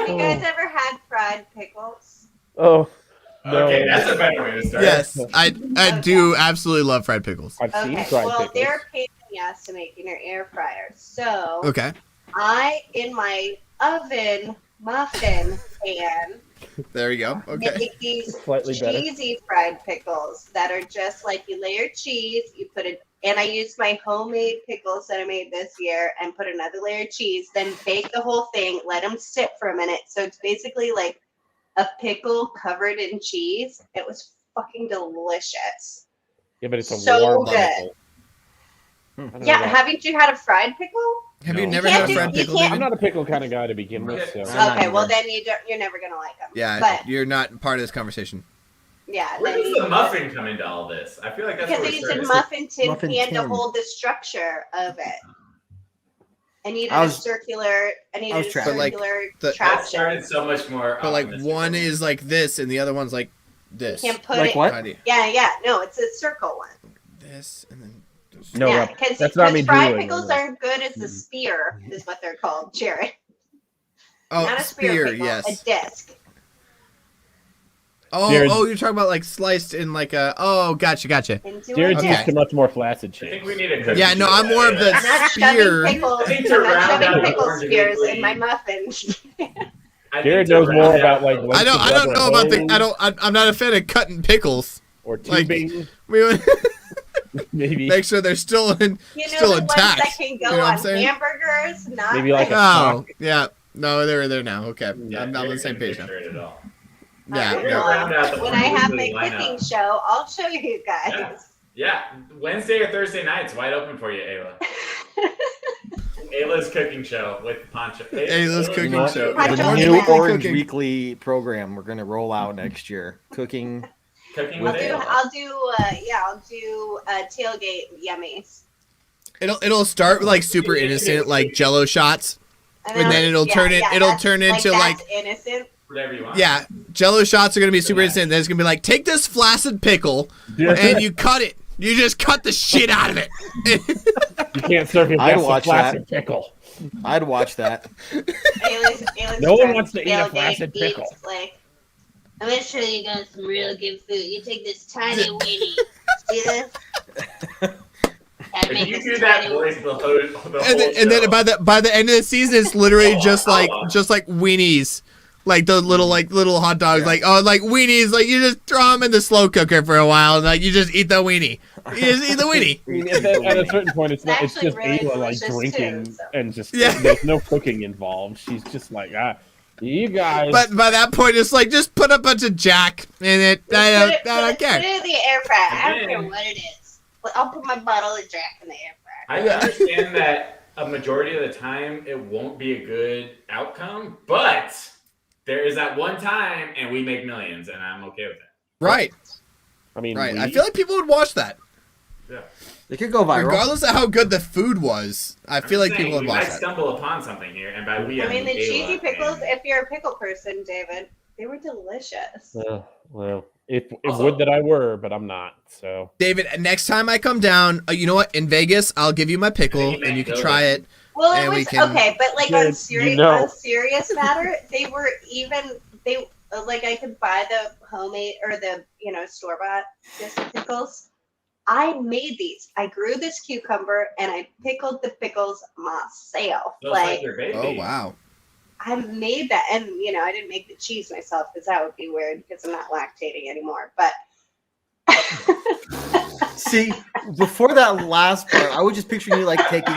you guys ever had fried pickles? Oh, no. Okay, that's a better way to start. Yes, I do absolutely love fried pickles. I've seen Okay, fried well, pickles. they're a pain in the ass to make in your air fryer. So Okay, in my oven muffin pan, there you go. Okay. make these Slightly better. cheesy fried pickles that are just like you layer cheese, you put it, and I used my homemade pickles that I made this year and put another layer of cheese, then bake the whole thing, let them sit for a minute. So it's basically like a pickle covered in cheese. It was fucking delicious. Yeah, but it's a so warm good. pickle. I don't know Yeah, about- haven't you had a fried pickle? Have you No. never You had a can't fried do- you pickle, can't- I'm David? not a pickle kind of guy to begin with, so. I'm not Okay, well either. then you're never gonna like them. Yeah, But you're not part of this conversation. yeah, Where then does you- the muffin come into all this? I feel like that's Because where I it used started. a muffin tin Muffin pan to tin. hold the structure of it. I needed I a was circular. I needed a tracking. But, like, circular the- That trap started shape. so much more. But like optimistic. one is like this, and the other one's like this. You can't put Like it. what? Idea. Yeah. No, it's a circle one. This and then. This. No, yeah, that- because that's not me fried drooling pickles on this. aren't good as a spear, is what they're called, Jared. Oh, Not a spear spear, pickle, yes. a disc. Jared- Oh, you're talking about like sliced in like a. Oh, gotcha. Into Jared's a Okay. used to much more flaccid I think shapes. we need a Yeah, no, I'm more of the I'm not spear. shoving pickles. I think to I'm not round out shoving the pickle orange spears weekly- in my muffins. Jared knows more about like. I don't rubber know about the. hose I'm not a fan of cutting pickles. or like- tubing, We would maybe. make sure they're still in. You know Still the ones intact. that can go You know what I'm on saying? hamburgers, not Maybe like a Oh, yeah. No, they're there now. Okay, Yeah, I'm on the same page now. At all. Yeah, Alright, yeah. well, Round out the when I have my weekly lineup. cooking show, I'll show you guys. Yeah. Yeah, Wednesday or Thursday nights, wide open for you, Ayla. Ayla's cooking show with Poncho. Ayla's cooking what? show. Poncho The Orange new Weekly Orange cooking. Weekly program we're gonna roll out next year. Cooking. Cooking with Ayla. I'll do tailgate yummies. It'll start with like super innocent like Jello shots, and then it'll turn into like that's innocent. Whatever you want. yeah, Jello shots are gonna be super innocent. Then it's gonna be like take this flaccid pickle and you cut it. You just cut the shit out of it. You can't serve your I'd guests a watch flaccid pickle. I'd watch that. Ayla's No one friend wants to eat a tailgate flaccid eats, pickle. Like, I'm gonna show you guys some real good food. You take this tiny weenie. See this? If you do that voice the whole and then by the end of the season, it's literally just like weenies, like the little hot dogs, like weenies. Like you just throw them in the slow cooker for a while, and like you just eat the weenie. You just eat the weenie. I mean, at a certain point, it's not. It's actually just really Ayla like delicious, drinking too, so. and just Yeah. there's no cooking involved. She's just like you guys. But by that point, it's like just put a bunch of Jack in it. I don't Put care. it in the air fryer. I don't care Again. what it is. But I'll put my bottle of Jack in the air fryer. I understand that a majority of the time it won't be a good outcome, but there is that one time and we make millions, and I'm okay with that. Right, I mean, right. I feel like people would watch that, Yeah. It could go viral. regardless of how good the food was. I feel like people would we watch might that. stumble upon something here, and by we I mean, the Ayla cheesy pickles, and- if you're a pickle person, David, they were delicious. well, if Also- would that I were, but I'm not. So David, next time I come down, you know what? In Vegas, I'll give you my pickle Hey, and you can man, try go it. Well, And it we was can- okay, but like Jared, on serious, you know. on serious matter, they were even they like I could buy the homemade or the store bought pickles. I made these. I grew this cucumber and I pickled the pickles myself. Just like Like your baby. Oh wow. I made that, and I didn't make the cheese myself because that would be weird because I'm not lactating anymore. But See, before that last part, I was just picturing you like taking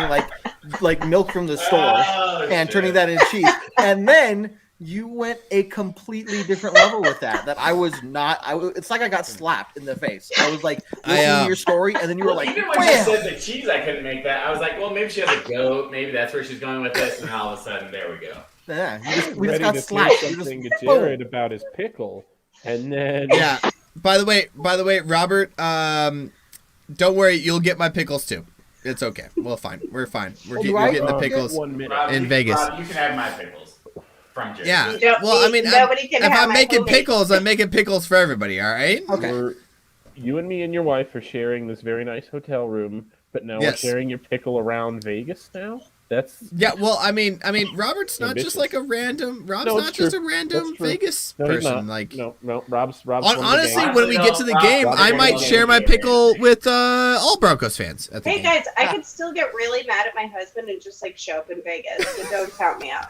like milk from the store Oh, and shit. turning that into cheese, and then you went a completely different level with that. That I was not. It's like I got slapped in the face. I was like listening to your story, and then you were like, even when you "Bam!" said the cheese, I couldn't make that. I was like, well, maybe she has a goat. Maybe that's where she's going with this. And all of a sudden, there we go. Yeah, we just ready got to slapped. say We just- something to Jared about his pickle, and then Yeah. By the way, Robert, don't worry, you'll get my pickles too. It's okay. We're fine. We're I getting the get pickles. 1 minute. Rob, In you, Vegas. Rob, you can have my pickles from Jerry. Yeah. You don't Well, I need- mean, nobody can if have I'm my making homemade. pickles, I'm making pickles for everybody. All right. Okay. You and me and your wife are sharing this very nice hotel room, but now Yes. we're sharing your pickle around Vegas now. That's Yeah. Well, I mean, Robert's not Ambitious. just like a random. Rob's No, it's not just true. a random That's true. Vegas no, he's person. not. Like, no, Rob's won the honestly, game. when we get to the game, Rob- I Rob- might Rob- share my pickle with all Broncos fans at the Hey game. guys, I could still get really mad at my husband and just like show up in Vegas, so don't count me out.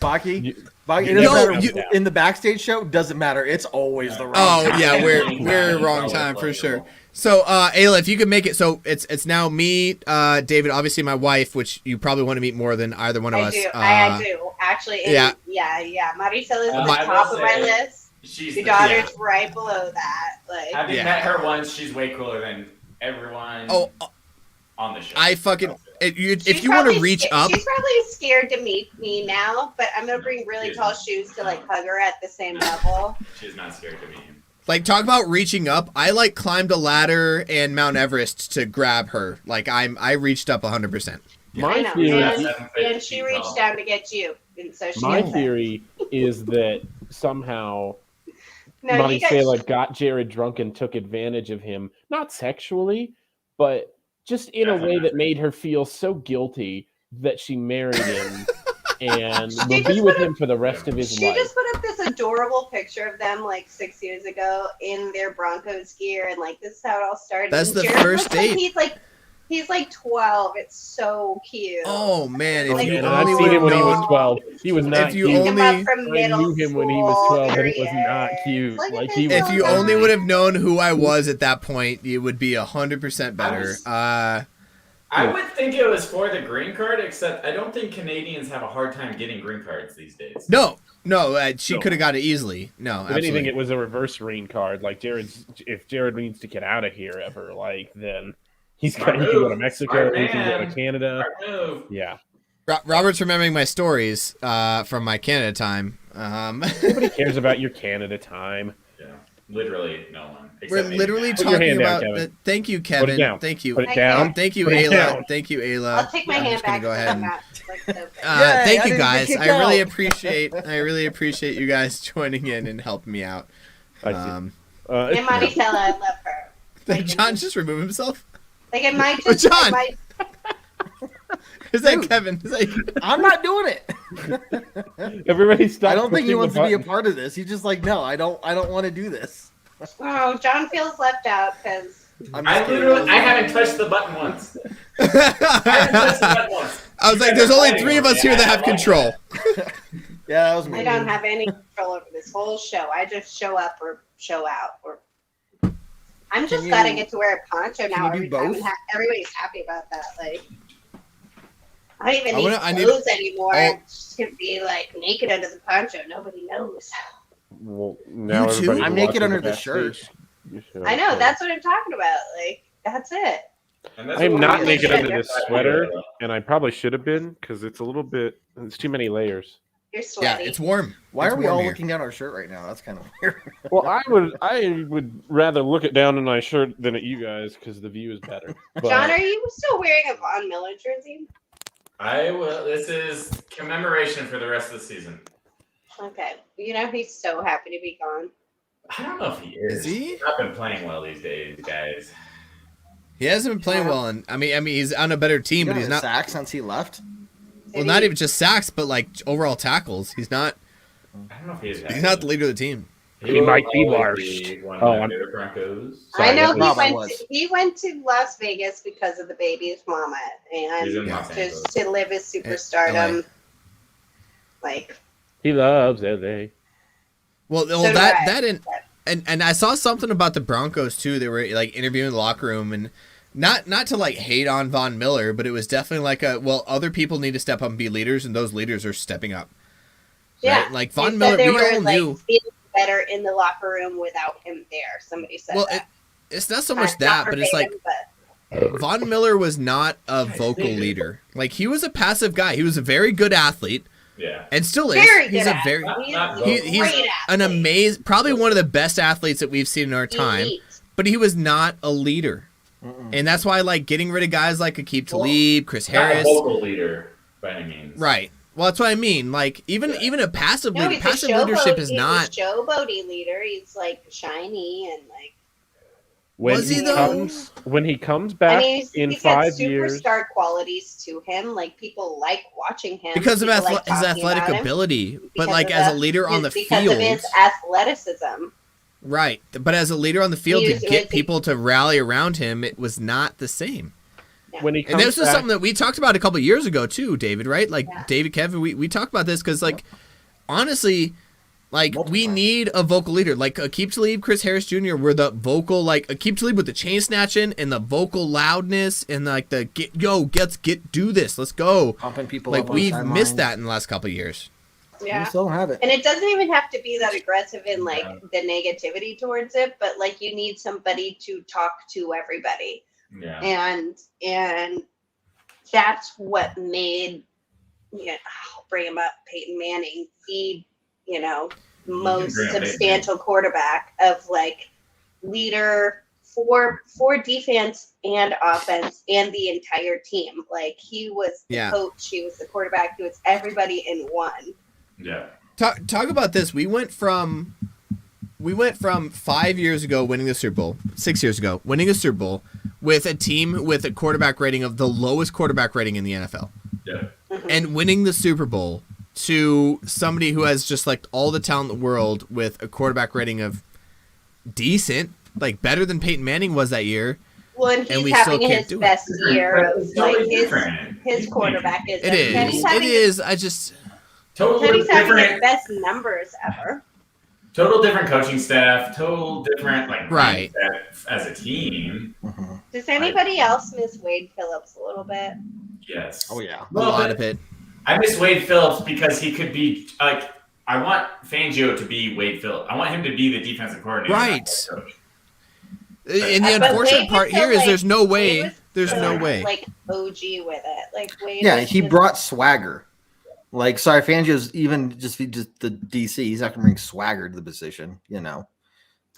Baki, You- Baki, it you doesn't know, matter. In the backstage show, doesn't matter. It's always the wrong. Oh time. yeah, we're wrong time for sure. So Ayla, if you could make it so it's now me, David, obviously my wife, which you probably want to meet more than either one of I us. do. I do. Actually, yeah. yeah. Maricel is at I the will top of my say, list. She's Your the- daughter's right below that. Like, Having Yeah. met her once, she's way cooler than everyone Oh, on the show. I fucking if you she's want to probably reach up, she's probably scared to meet me now, but I'm gonna bring really tall shoes to like hug her at the same level. She's not scared to meet him. like talk about reaching up. I like climbed a ladder and Mount Everest to grab her. Like I reached up 100%. I My know, theory, and she reached down to get you, and so she. my did that. theory is that somehow No, you guys. Maricela got Jared drunk and took advantage of him, not sexually, but just in a way that made her feel so guilty that she married him and She will be just with put him for the rest of his She life. just put up this adorable picture of them like 6 years ago in their Broncos gear, and like this is how it all started. That's And the Jared first looks like date. he's like 12. It's so cute. Oh man, if Like, you And I've only seen would him have when he was known. 12. He was not If you cute. Pick him only- up from I middle knew him when he was school. 12, and it There was he not is. cute. Look at Like, this he was- If you little only guy. would have known who I was at that point, you would be 100% better. I would think it was for the green card, except I don't think Canadians have a hard time getting green cards these days. No, she No. could have got it easily. No, If anything, absolutely. it was a reverse green card. Like if Jared needs to get out of here ever, like then he Smart can go to move. Mexico, Smart he can go man. to Canada. Smart move. Yeah, Robert's remembering my stories from my Canada time. nobody cares about your Canada time. Yeah, literally no one. We're except maybe literally Matt. Put your talking hand down, about. Kevin. Thank you, Put Kevin. it down. Thank you. Put it Thank down. Thank you, Put it Ayla. down. Thank you, Ayla. I'll take my I'm hand just gonna back. go ahead and. Like, so big. Yeah, I Thank you didn't guys. get I kicked really out. appreciate you guys joining in and helping me out. I see. And Maricela, I love her. Did John just remove himself? Like it might Oh, just. John! It might, Is that Dude. Kevin? Is that... I'm not doing it. Everybody stop. I don't think he pushing wants the to be a button. part of this. He's just like, no, I don't want to do this. oh, John feels left out because. I'm just I kidding. literally, I haven't touched the button once. I haven't touched the button once. I was like, there's only 3 of us here that have control. Yeah, that was me. I don't have any control over this whole show. I just show up or show out. Or I'm just Can glad I you- get to wear a poncho now you do every time. both? And everybody's happy about that. Like, I don't even I need wanna- I need- clothes anymore. Oh. I'm just gonna be like naked under the poncho. Nobody knows. Well, now You too? everybody I'm naked watches under the Backstage. shirt. You should. I know. That's what I'm talking about. Like, that's it. And that's I'm what not we're naked doing. under this sweater, and I probably should have been because it's a little bit. It's too many layers. You're Yeah, sweaty. it's warm. Why It's are we warm all here. looking down our shirt right now? That's kind of weird. Well, I would rather look it down in my shirt than at you guys because the view is better. But John, are you still wearing a Von Miller jersey? I will. This is commemoration for the rest of the season. Okay. You know he's so happy to be gone. I don't know if he is. Is he? He's not been playing well these days, guys. He hasn't been playing well, and I mean, he's on a better team, but he's not. Sack since he left. Well, not even just sacks, but like overall tackles. He's not. I don't know if he is. He's not the leader of the team. He might be will Lars. always be one of Oh, my I'm- favorite Broncos. Sorry, I know that he was- went. was. He went to Las Vegas because of the baby's mama, He's in and Los Angeles. just to live his superstardom. Like, he loves LA. Well, So do I. that and I saw something about the Broncos too. They were like interviewing the locker room, and not to like hate on Von Miller, but it was definitely like other people need to step up and be leaders, and those leaders are stepping up. yeah, Right? Like they Von said Miller, they we were all like knew. feeling better in the locker room without him there. Somebody said Well, that. it's not so much Not that, but it's like verbatim, Von Miller was not a vocal leader. Like he was a passive guy. He was a very good athlete, Yeah. and still is. Very He's good a athlete. very Not He's he's great an athlete. amazing, probably one of the best athletes that we've seen in our time. Elite. But he was not a leader, and that's why like getting rid of guys like Aqib Talib, Chris Not a Harris. vocal leader by any means. Right. Well, that's what I mean. Like even a passive No, leader, he's passive a leadership is he's not. a showboaty leader. He's like shiny and like. When Was he, he though? comes I back mean, in he's got 5 years, superstar qualities to him. Like people like watching him Because of People like his talking athletic about him ability, but because like of as a the- leader on the because field, of his athleticism. right? But as a leader on the field, He to was- get was- people to rally around him, it was not the same. when he And comes this was back, something that we talked about a couple years ago too, David. Right? Like Yeah. David, Kevin, we talked about this because like honestly. Like, Multiple we times. need a vocal leader. Like, Aqib Talib, Chris Harris Jr. were the vocal, like, Aqib Talib with the chain snatching and the vocal loudness and, like, the, do this, let's go. Pumping people Like, up on the we've sidelines. missed that in the last couple of years. We Yeah. still don't have it. And it doesn't even have to be that aggressive in like the negativity towards it, but like you need somebody to talk to everybody. Yeah. And that's what made I'll bring him up, Peyton Manning, the most bring up Peyton substantial quarterback of like leader for defense and offense and the entire team. Like he was the Yeah. coach, he was the quarterback, he was everybody in one. Yeah. Talk about this. We went from 5 years ago winning the Super Bowl, 6 years ago winning a Super Bowl with a team with a quarterback rating of the lowest quarterback rating in the NFL, Yeah. and winning the Super Bowl to somebody who has just like all the talent in the world with a quarterback rating of decent, like better than Peyton Manning was that year. Well, and And he's we still having can't his do it. best year of It's like totally different. his quarterback is. It is. Teddy's It having is. I just. Totally Teddy's having his different. best numbers ever. Total different coaching staff. Total different like Right. mindset as a team. Mhm. Does anybody else miss Wade Phillips a little bit? Yes. Oh yeah. A lot of it. I miss Wade Phillips because he could be like. I want Fangio to be Wade Phillips. I want him to be the defensive coordinator. not Right. the coach. And the But unfortunate Wade part was here is still, there's no Wade way. was There's still, no way. Like OG with it. Like Wade. Yeah, was he just- brought swagger. Like, sorry, Fangio's even just the DC. He's not gonna bring swagger to the position.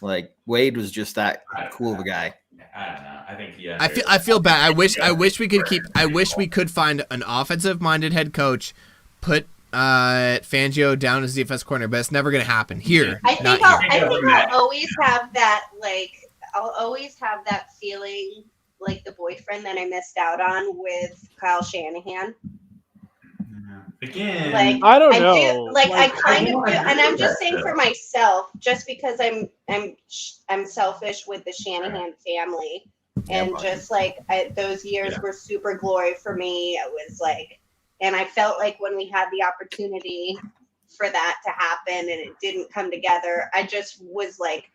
Like Wade was just that cool of a guy. I don't know. I think he. I feel bad. I wish we could keep. I wish we could find an offensive minded head coach, put Fangio down as defense corner, but it's never gonna happen here. I think not I'll, here. I think I'll always have that I'll always have that feeling like the boyfriend that I missed out on with Kyle Shanahan. Again. Like I don't I know. do, like I kind I of do, agree and I'm with just that, saying though. for myself, just because I'm selfish with the Shanahan family, and buddy. just like those years Yeah. were super glory for me. It was like, and I felt like when we had the opportunity for that to happen and it didn't come together, I just was like,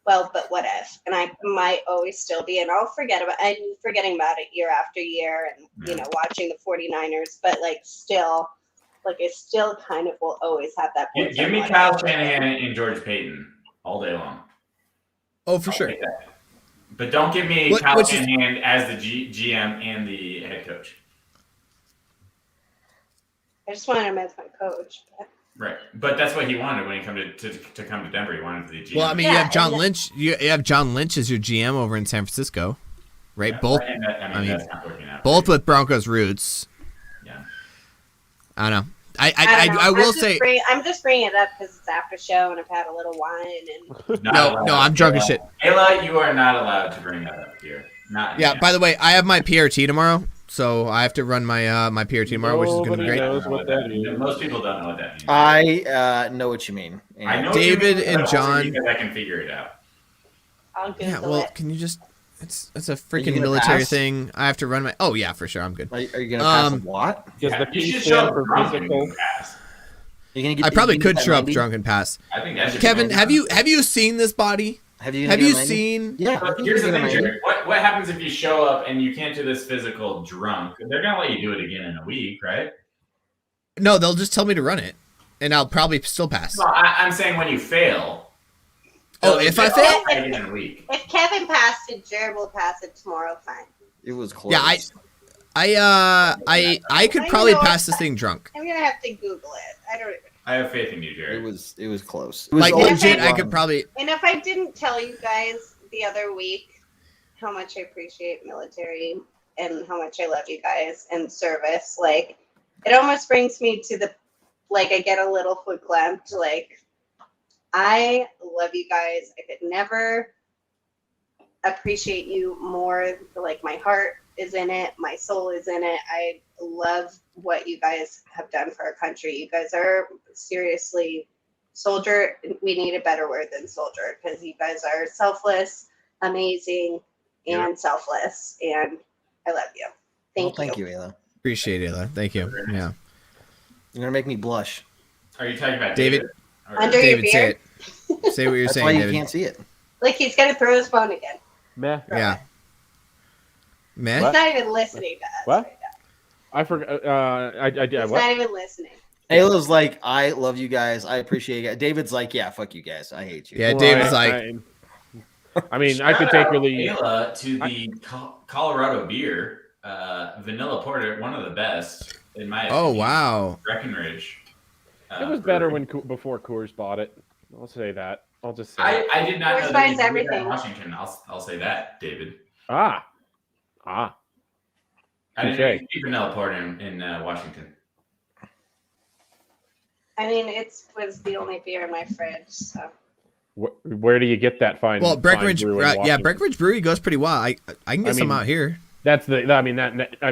well, but what if? And I might always still be, and I'll forgetting about it year after year, and watching the 49ers, but like still. Like I still kind of will always have that. Give me Kyle Shanahan and George Payton all day long. Oh, for I'll sure. take that. But don't give me What- Kyle which is- Shanahan as the GM and the head coach. I just wanted him as my coach. But Right. But that's what he wanted when he come to come to Denver. He wanted to be the GM. Well, I mean, Yeah, you have John and- Lynch. You have John Lynch as your GM over in San Francisco, right? Both And I mean, that's not working out. both with Broncos roots. Yeah. I don't know. I don't know. I will I'm just say I'm just bringing it up because it's after show and I've had a little wine and no. I'm drunk as shit. Ayla, you are not allowed to bring that up here. Not Yeah. By the way, I have my PRT tomorrow, so I have to run my my PRT tomorrow, which is going to be Nobody great. knows what that means. Most people don't know what that means. I know what you mean. And I know David what you mean, and but also John- because I can figure it out. I'll Google Yeah. Well, it. can you just? It's a you freaking gonna military pass? thing. I have to run my. Oh yeah, for sure. I'm good. Are you gonna pass a Um, what? Does Yeah, the you P should stand show for drunk and physical? pass. You're gonna get, I probably you could get show that up 90? drunk and pass. I think that should Kevin, be have you seen this body? Have you Have get you a 90? seen? Yeah. I But think here's you the get a thing, 90. Jared. What happens if you show up and you can't do this physical drunk? They're gonna let you do it again in a week, right? No, they'll just tell me to run it, and I'll probably still pass. No, I'm saying when you fail. Oh, they'll if say, I fail? try again in a week. If Kevin passed it, Jared will pass it tomorrow. Fine. It was close. Yeah, I could I probably know pass what- this thing drunk. I'm gonna have to Google it. I don't even. I have faith in you, It Jared. was close. Like all legit, I wrong. could probably. And if I didn't tell you guys the other week how much I appreciate military and how much I love you guys and service, like it almost brings me to the like I get a little foot clamped. Like I love you guys. I could never appreciate you more. Like my heart is in it, my soul is in it. I love what you guys have done for our country. You guys are seriously soldier. We need a better word than soldier because you guys are selfless, amazing, and selfless. And I love you. Thank you, Ayla. Appreciate it, Ayla. Thank you. Yeah. You're gonna make me blush. Are you talking about David? David? Or- Under your David, say beard. it. Say what you're That's saying, why you David. can't see it. Like he's gonna throw his phone again. Meh. Yeah. Man. He's not even listening to us What? right now. I forgot. I did. He's What? not even listening. Ayla's like, I love you guys. I appreciate you guys. David's like, yeah, fuck you guys. I hate you. Yeah, David's like, I mean, I could Shout take out or leave. Ayla to the Colorado beer, vanilla porter, one of the best in my oh opinion. wow. Breckenridge. It was better when before Coors bought it. I'll say that. I'll just say. I did not Coors know that buys you did that everything. in Washington. I'll say that, David. Ah. I didn't Touche. know you could keep vanilla porter in Washington. I mean, it was the only beer in my fridge. So Where do you get that fine? Well, fine Breckenridge, brew in yeah, Washington? Breckenridge Brewery goes pretty well. I can get some mean, out here. That's the. I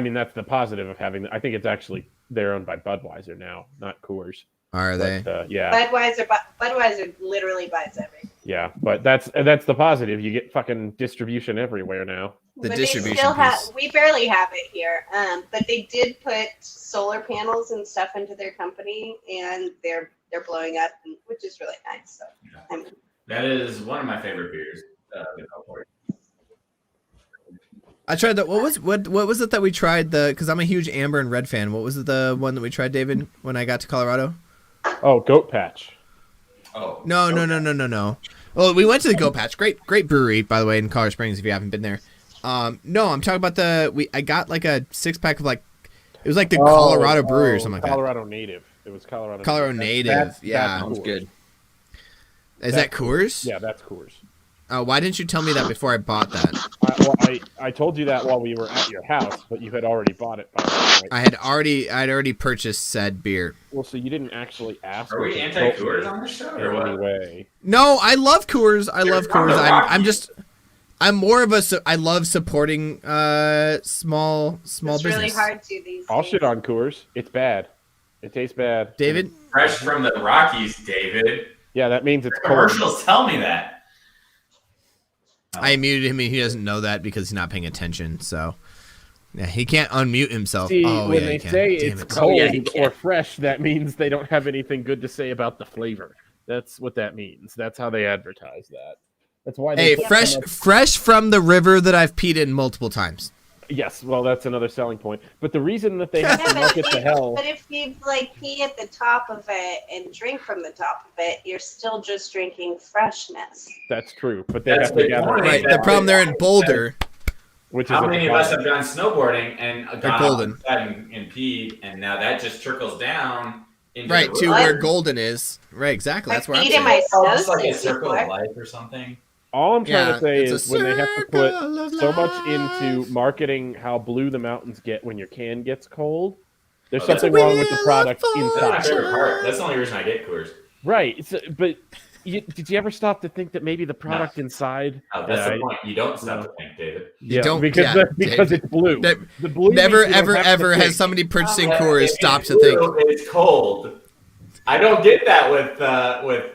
mean that's the positive of having. I think it's actually they're owned by Budweiser now, not Coors. Are they? But, yeah, Budweiser literally buys everything. yeah, but that's the positive. You get fucking distribution everywhere now. The But distribution they still have. piece. We barely have it here. But they did put solar panels and stuff into their company, and they're blowing up, which is really nice. So I mean, That is one of my favorite beers. Vanilla porter. I tried that. What was it that we tried? Because I'm a huge Amber and Red fan. What was it, the one that we tried, David, when I got to Colorado? Oh, Goat Patch. Oh No. Well, we went to the Go Patch. Great brewery, by the way, in Colorado Springs. If you haven't been there. No, I'm talking about I got like a 6-pack of like, it was like the Colorado Brewery or something like Colorado Native. It was Colorado. Colorado Native, yeah. Sounds good. that. Is that Coors? Yeah, that's Coors. Why didn't you tell me that before I bought that? I told you that while we were at your house, but you had already bought it. By the way, right? I'd already purchased said beer. Well, so you didn't actually ask. Are us we to anti-Coors vote on this show in or what? any way. No, I love Coors. I love You're Coors. I'm more of I love supporting small it's business. really hard to these. I'll days. shit on Coors. It's bad. It tastes bad. David, Fresh from the Rockies, David. Yeah, that means it's The cold. commercials tell me that. I muted him and he doesn't know that because he's not paying attention. So yeah, he can't unmute himself. See, oh, when yeah, they he can. say Damn it's it. cold yeah, he can. or fresh, that means they don't have anything good to say about the flavor. That's what that means. That's how they advertise that. That's why they Hey, put fresh so much- fresh from the river that I've peed in multiple times. Yes, well, that's another selling point. But the reason that they have Yeah, to market the hell. but if you like pee at the top of it and drink from the top of it, you're still just drinking freshness. That's true, but they That's have to the gather, point. Right. The That's problem they're in Boulder. which is How at many the of us bottom. have gone snowboarding and gone golden. outside and peed, and now that just trickles down into Right the to What? where Golden is. Right, exactly. That's I've where I'm peed in saying. my Oh, it's like a snowsuit circle of before. life or something. All I'm trying to say it's a is when they have to put circle of so much life. into marketing how blue the mountains get when your can gets cold, there's Oh, that's something a wrong with the wheel product of That's my inside. favorite part. That's the only reason I get Coors. Right. But did you ever stop to think that maybe the product inside? Oh, that's Yeah, the point. You don't stop no. to think, David. You don't- because yeah, because Dave. it's blue. Ne- The blue Never, means you don't ever, have to ever think. has somebody purchasing If Coors it's stopped to think. blue, It's cold. I don't get that with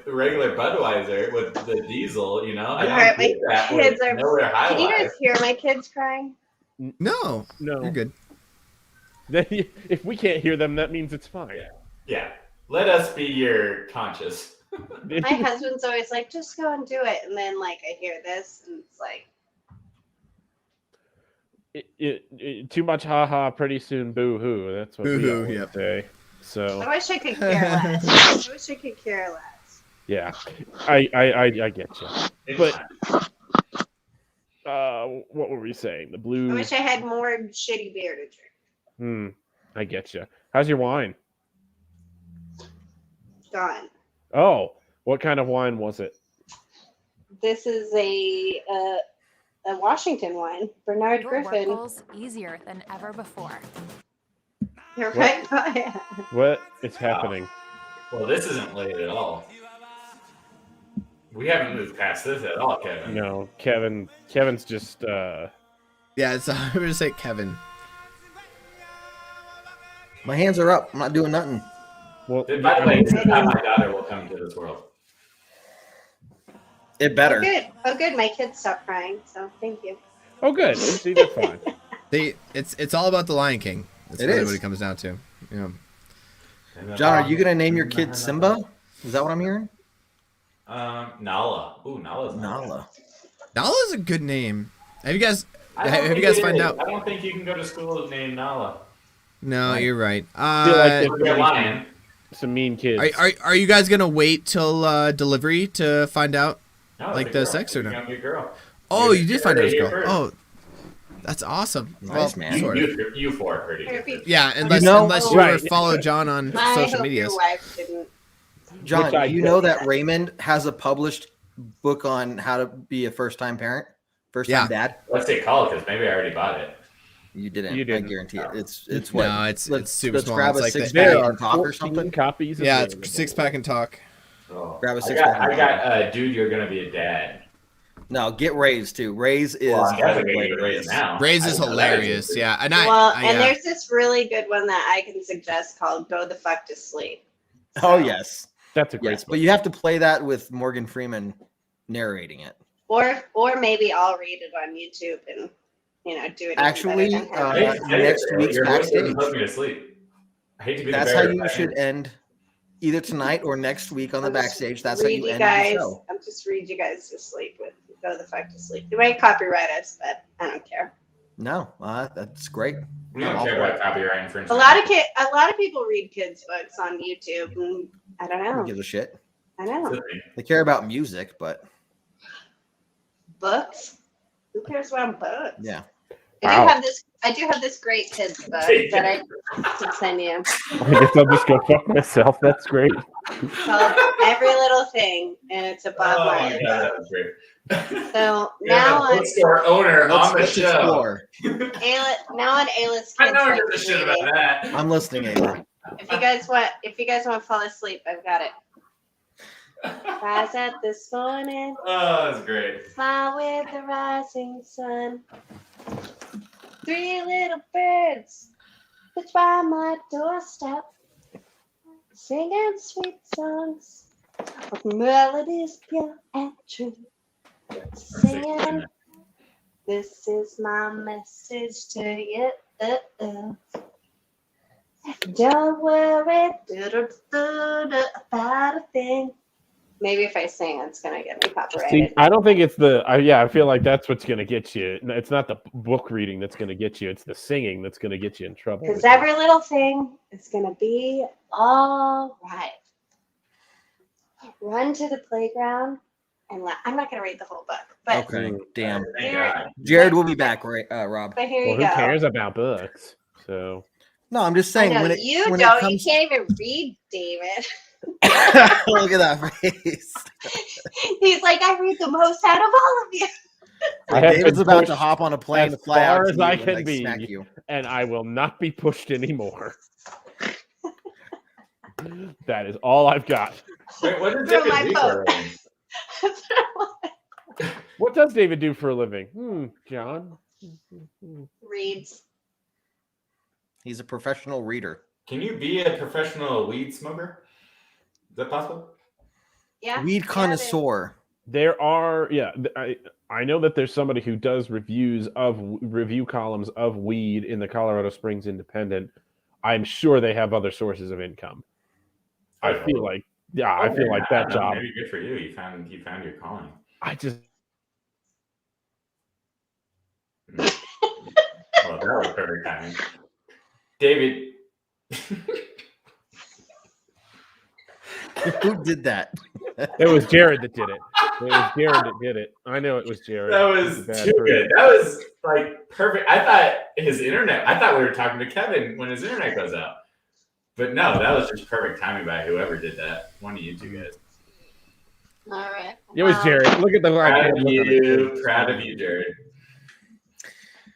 regular Budweiser with the diesel. You know, I All don't right, my get that with kids are. Nowhere High Can you Life. guys hear my kids crying? No, No. you're good. If we can't hear them, that means it's fine. Yeah, let us be your conscience. My husband's always like, just go and do it. And then, like, I hear this, and it's like, Too much haha, pretty soon boo hoo. That's what we Boo-hoo, always yep. say. So I wish I could care less. I wish I could care less. yeah, I get you. It's But- fine. What were we saying? The blue. I wish I had more shitty beer to drink. I get you. How's your wine? Gone. Oh, what kind of wine was it? This is a Washington wine, Bernard Your work Griffin. goals easier than ever before. You're right. By What is happening? Well, this isn't late at all. We haven't moved past this at all, Kevin. No, Kevin's just Yeah, it's I'm gonna say Kevin. My hands are up. I'm not doing nothing. well. By the way, this is how my daughter will come to this world. It better. good. Oh, good. My kids stopped crying, so thank you. Oh, good. See, they're fine. It's all about the Lion King. That's It really is. what it comes down to. Yeah. John, are you gonna name your kid Simba? Is that what I'm hearing? Nala. Ooh, Nala's nice. Nala. Nala's a good name. Have you guys I don't have you think guys it find is. out? I don't think you can go to school named Nala. No, you're right. Feel like Or you're lying. some mean kids. Are you guys gonna wait till delivery to find out? No, it's Like a the girl. sex or It's not? gonna be a girl. Oh, you did find out it was a You're girl. first. Oh, that's awesome. Nice, man. Sort of. You four heard it. Yeah, unless know- unless you Right. follow John on I social hope medias. your wife didn't. John, Which I you get. know that Raymond has a published book on how to be a first-time parent, first-time dad. Let's say call it because maybe I already bought it. You didn't. You didn't. I guarantee it. It's what? No, it's super let's small. grab It's a like the- six-pack There are and talk or 14 something. copies. Yeah, available. it's 6-pack and talk. Oh. Grab a I six-pack got, and I got dude, you're gonna be a dad. No, get Ray's too. Ray's is Well, I'm the definitely way gonna to get raise. now. Ray's I is know that hilarious. Yeah, and Well, I and yeah. there's this really good one that I can suggest called "Go the Fuck to Sleep." Oh So- yes, That's a great yes. book. But you have to play that with Morgan Freeman narrating it. Or maybe I'll read it on YouTube and do it. even Actually, better than uh, him. I hate to say next it, week's your voice doesn't Backstage. put me to sleep. I hate to be the That's how bearer you of should bad end either tonight or next week on the I'll just Backstage. That's how read you you end guys. the show. I'll just read you guys to sleep with "Go the Fuck to Sleep." They might copyright us, but I don't care. No, that's great. We don't care about copyright infringement. A lot of people read kids' books on YouTube, and I don't Who know. gives a shit? I know They care about music, but books. Who cares about books? yeah. I do have this great kids book that I can send you. I guess I'll just go fuck myself. That's great. It's called Every Little Thing, and it's a Bob Oh my Marley god, book. that was great. So Yeah, now the on bookstore owner on the Let's show. explore. A-List I Kids know Book you're the shit about reading. that. I'm listening, Ayla. If you guys want to fall asleep, I've got it. Rise up this morning, Oh, that's great. fly with the rising sun. 3 little birds flit by my doorstep, singing sweet songs of melodies pure and true. Singing, this is my message to you. Don't worry about a thing. Maybe if I sing, it's gonna get me See, copyrighted. I don't think it's the. I feel like that's what's going to get you. It's not the book reading that's going to get you. It's the singing that's going to get you in trouble. Because every little thing is gonna be all right. Run to the playground and I'm not gonna read the whole book, but Okay, damn. Thank Here- God. Jared will be back, right, Rob? but here Well, you who go. cares about books? So No, I'm just I saying know when it you when don't. it comes. You can't even read, David. Look at that face. He's like, I read the most out of all of you. I have David's been about pushed to hop on a plane as to fly out far to as you I and, can like, be. smack you. and I will not be pushed anymore. That is all I've got. Wait, what does Throw David my do phone. for a living? What does David do for a living? John? Reads. He's a professional reader. Can you be a professional weed smoker? Is that possible? Yeah. Weed yeah, connoisseur. There are, I know that there's somebody who does review columns of weed in the Colorado Springs Independent. I'm sure they have other sources of income. I feel like, I feel like that job. Maybe good for you. You found your calling. I just, Well, that was perfect timing. David, Who did that? it was Jared that did it. was Jared that did it. I know it was Jared. That He's was a bad too person. good. That was like perfect. I thought we were talking to Kevin when his internet goes out. But no, that was just perfect timing by whoever did that. One of you two guys. All right. It was Jared. Look at the Proud look of on his you. face. Proud of you, Jared.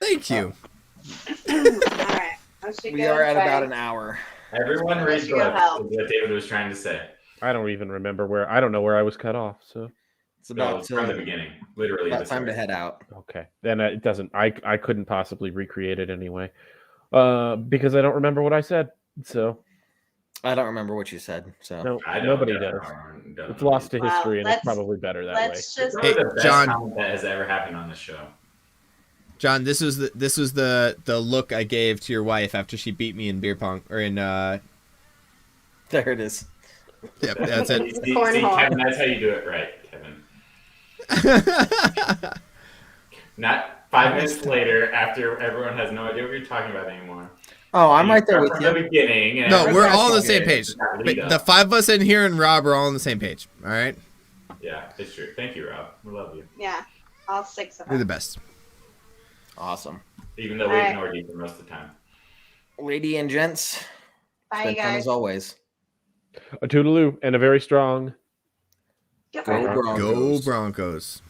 Thank you. All right. We are at about an hour. Everyone read should go books, help. is what David was trying to say. I don't even remember where. I don't know where I was cut off. So It's No, about it's from the beginning. Literally. about the time to start. head out. okay, then it doesn't. I couldn't possibly recreate it anyway, because I don't remember what I said. So I don't remember what you said. So no, I don't nobody know. does. It's lost to Wow, history, and it's let's- probably better that way. Let's just. Probably Hey, the best John. comment that has ever happened on the show. John, this was the look I gave to your wife after she beat me in beer pong or in there it is. Yep, that's it. It's a See, cornhole. Kevin, that's how you do it right, Kevin. Not 5 minutes later, after everyone has no idea what you're talking about anymore. Oh, I'm You right there start with from the you. beginning. And No, everyone's we're all on the asking same it. page. It's that lead The up. 5 of us in here and Rob are all on the same page. All right, Yeah, it's true. Thank you, Rob. We love you. Yeah, all 6 of you're the them. best. Awesome. Even though we Alright. ignored you for most of the time. Lady and gents, Bye, spend fun guys. as always. A toodaloo and a very strong. Go Go Broncos. Broncos. Go Broncos.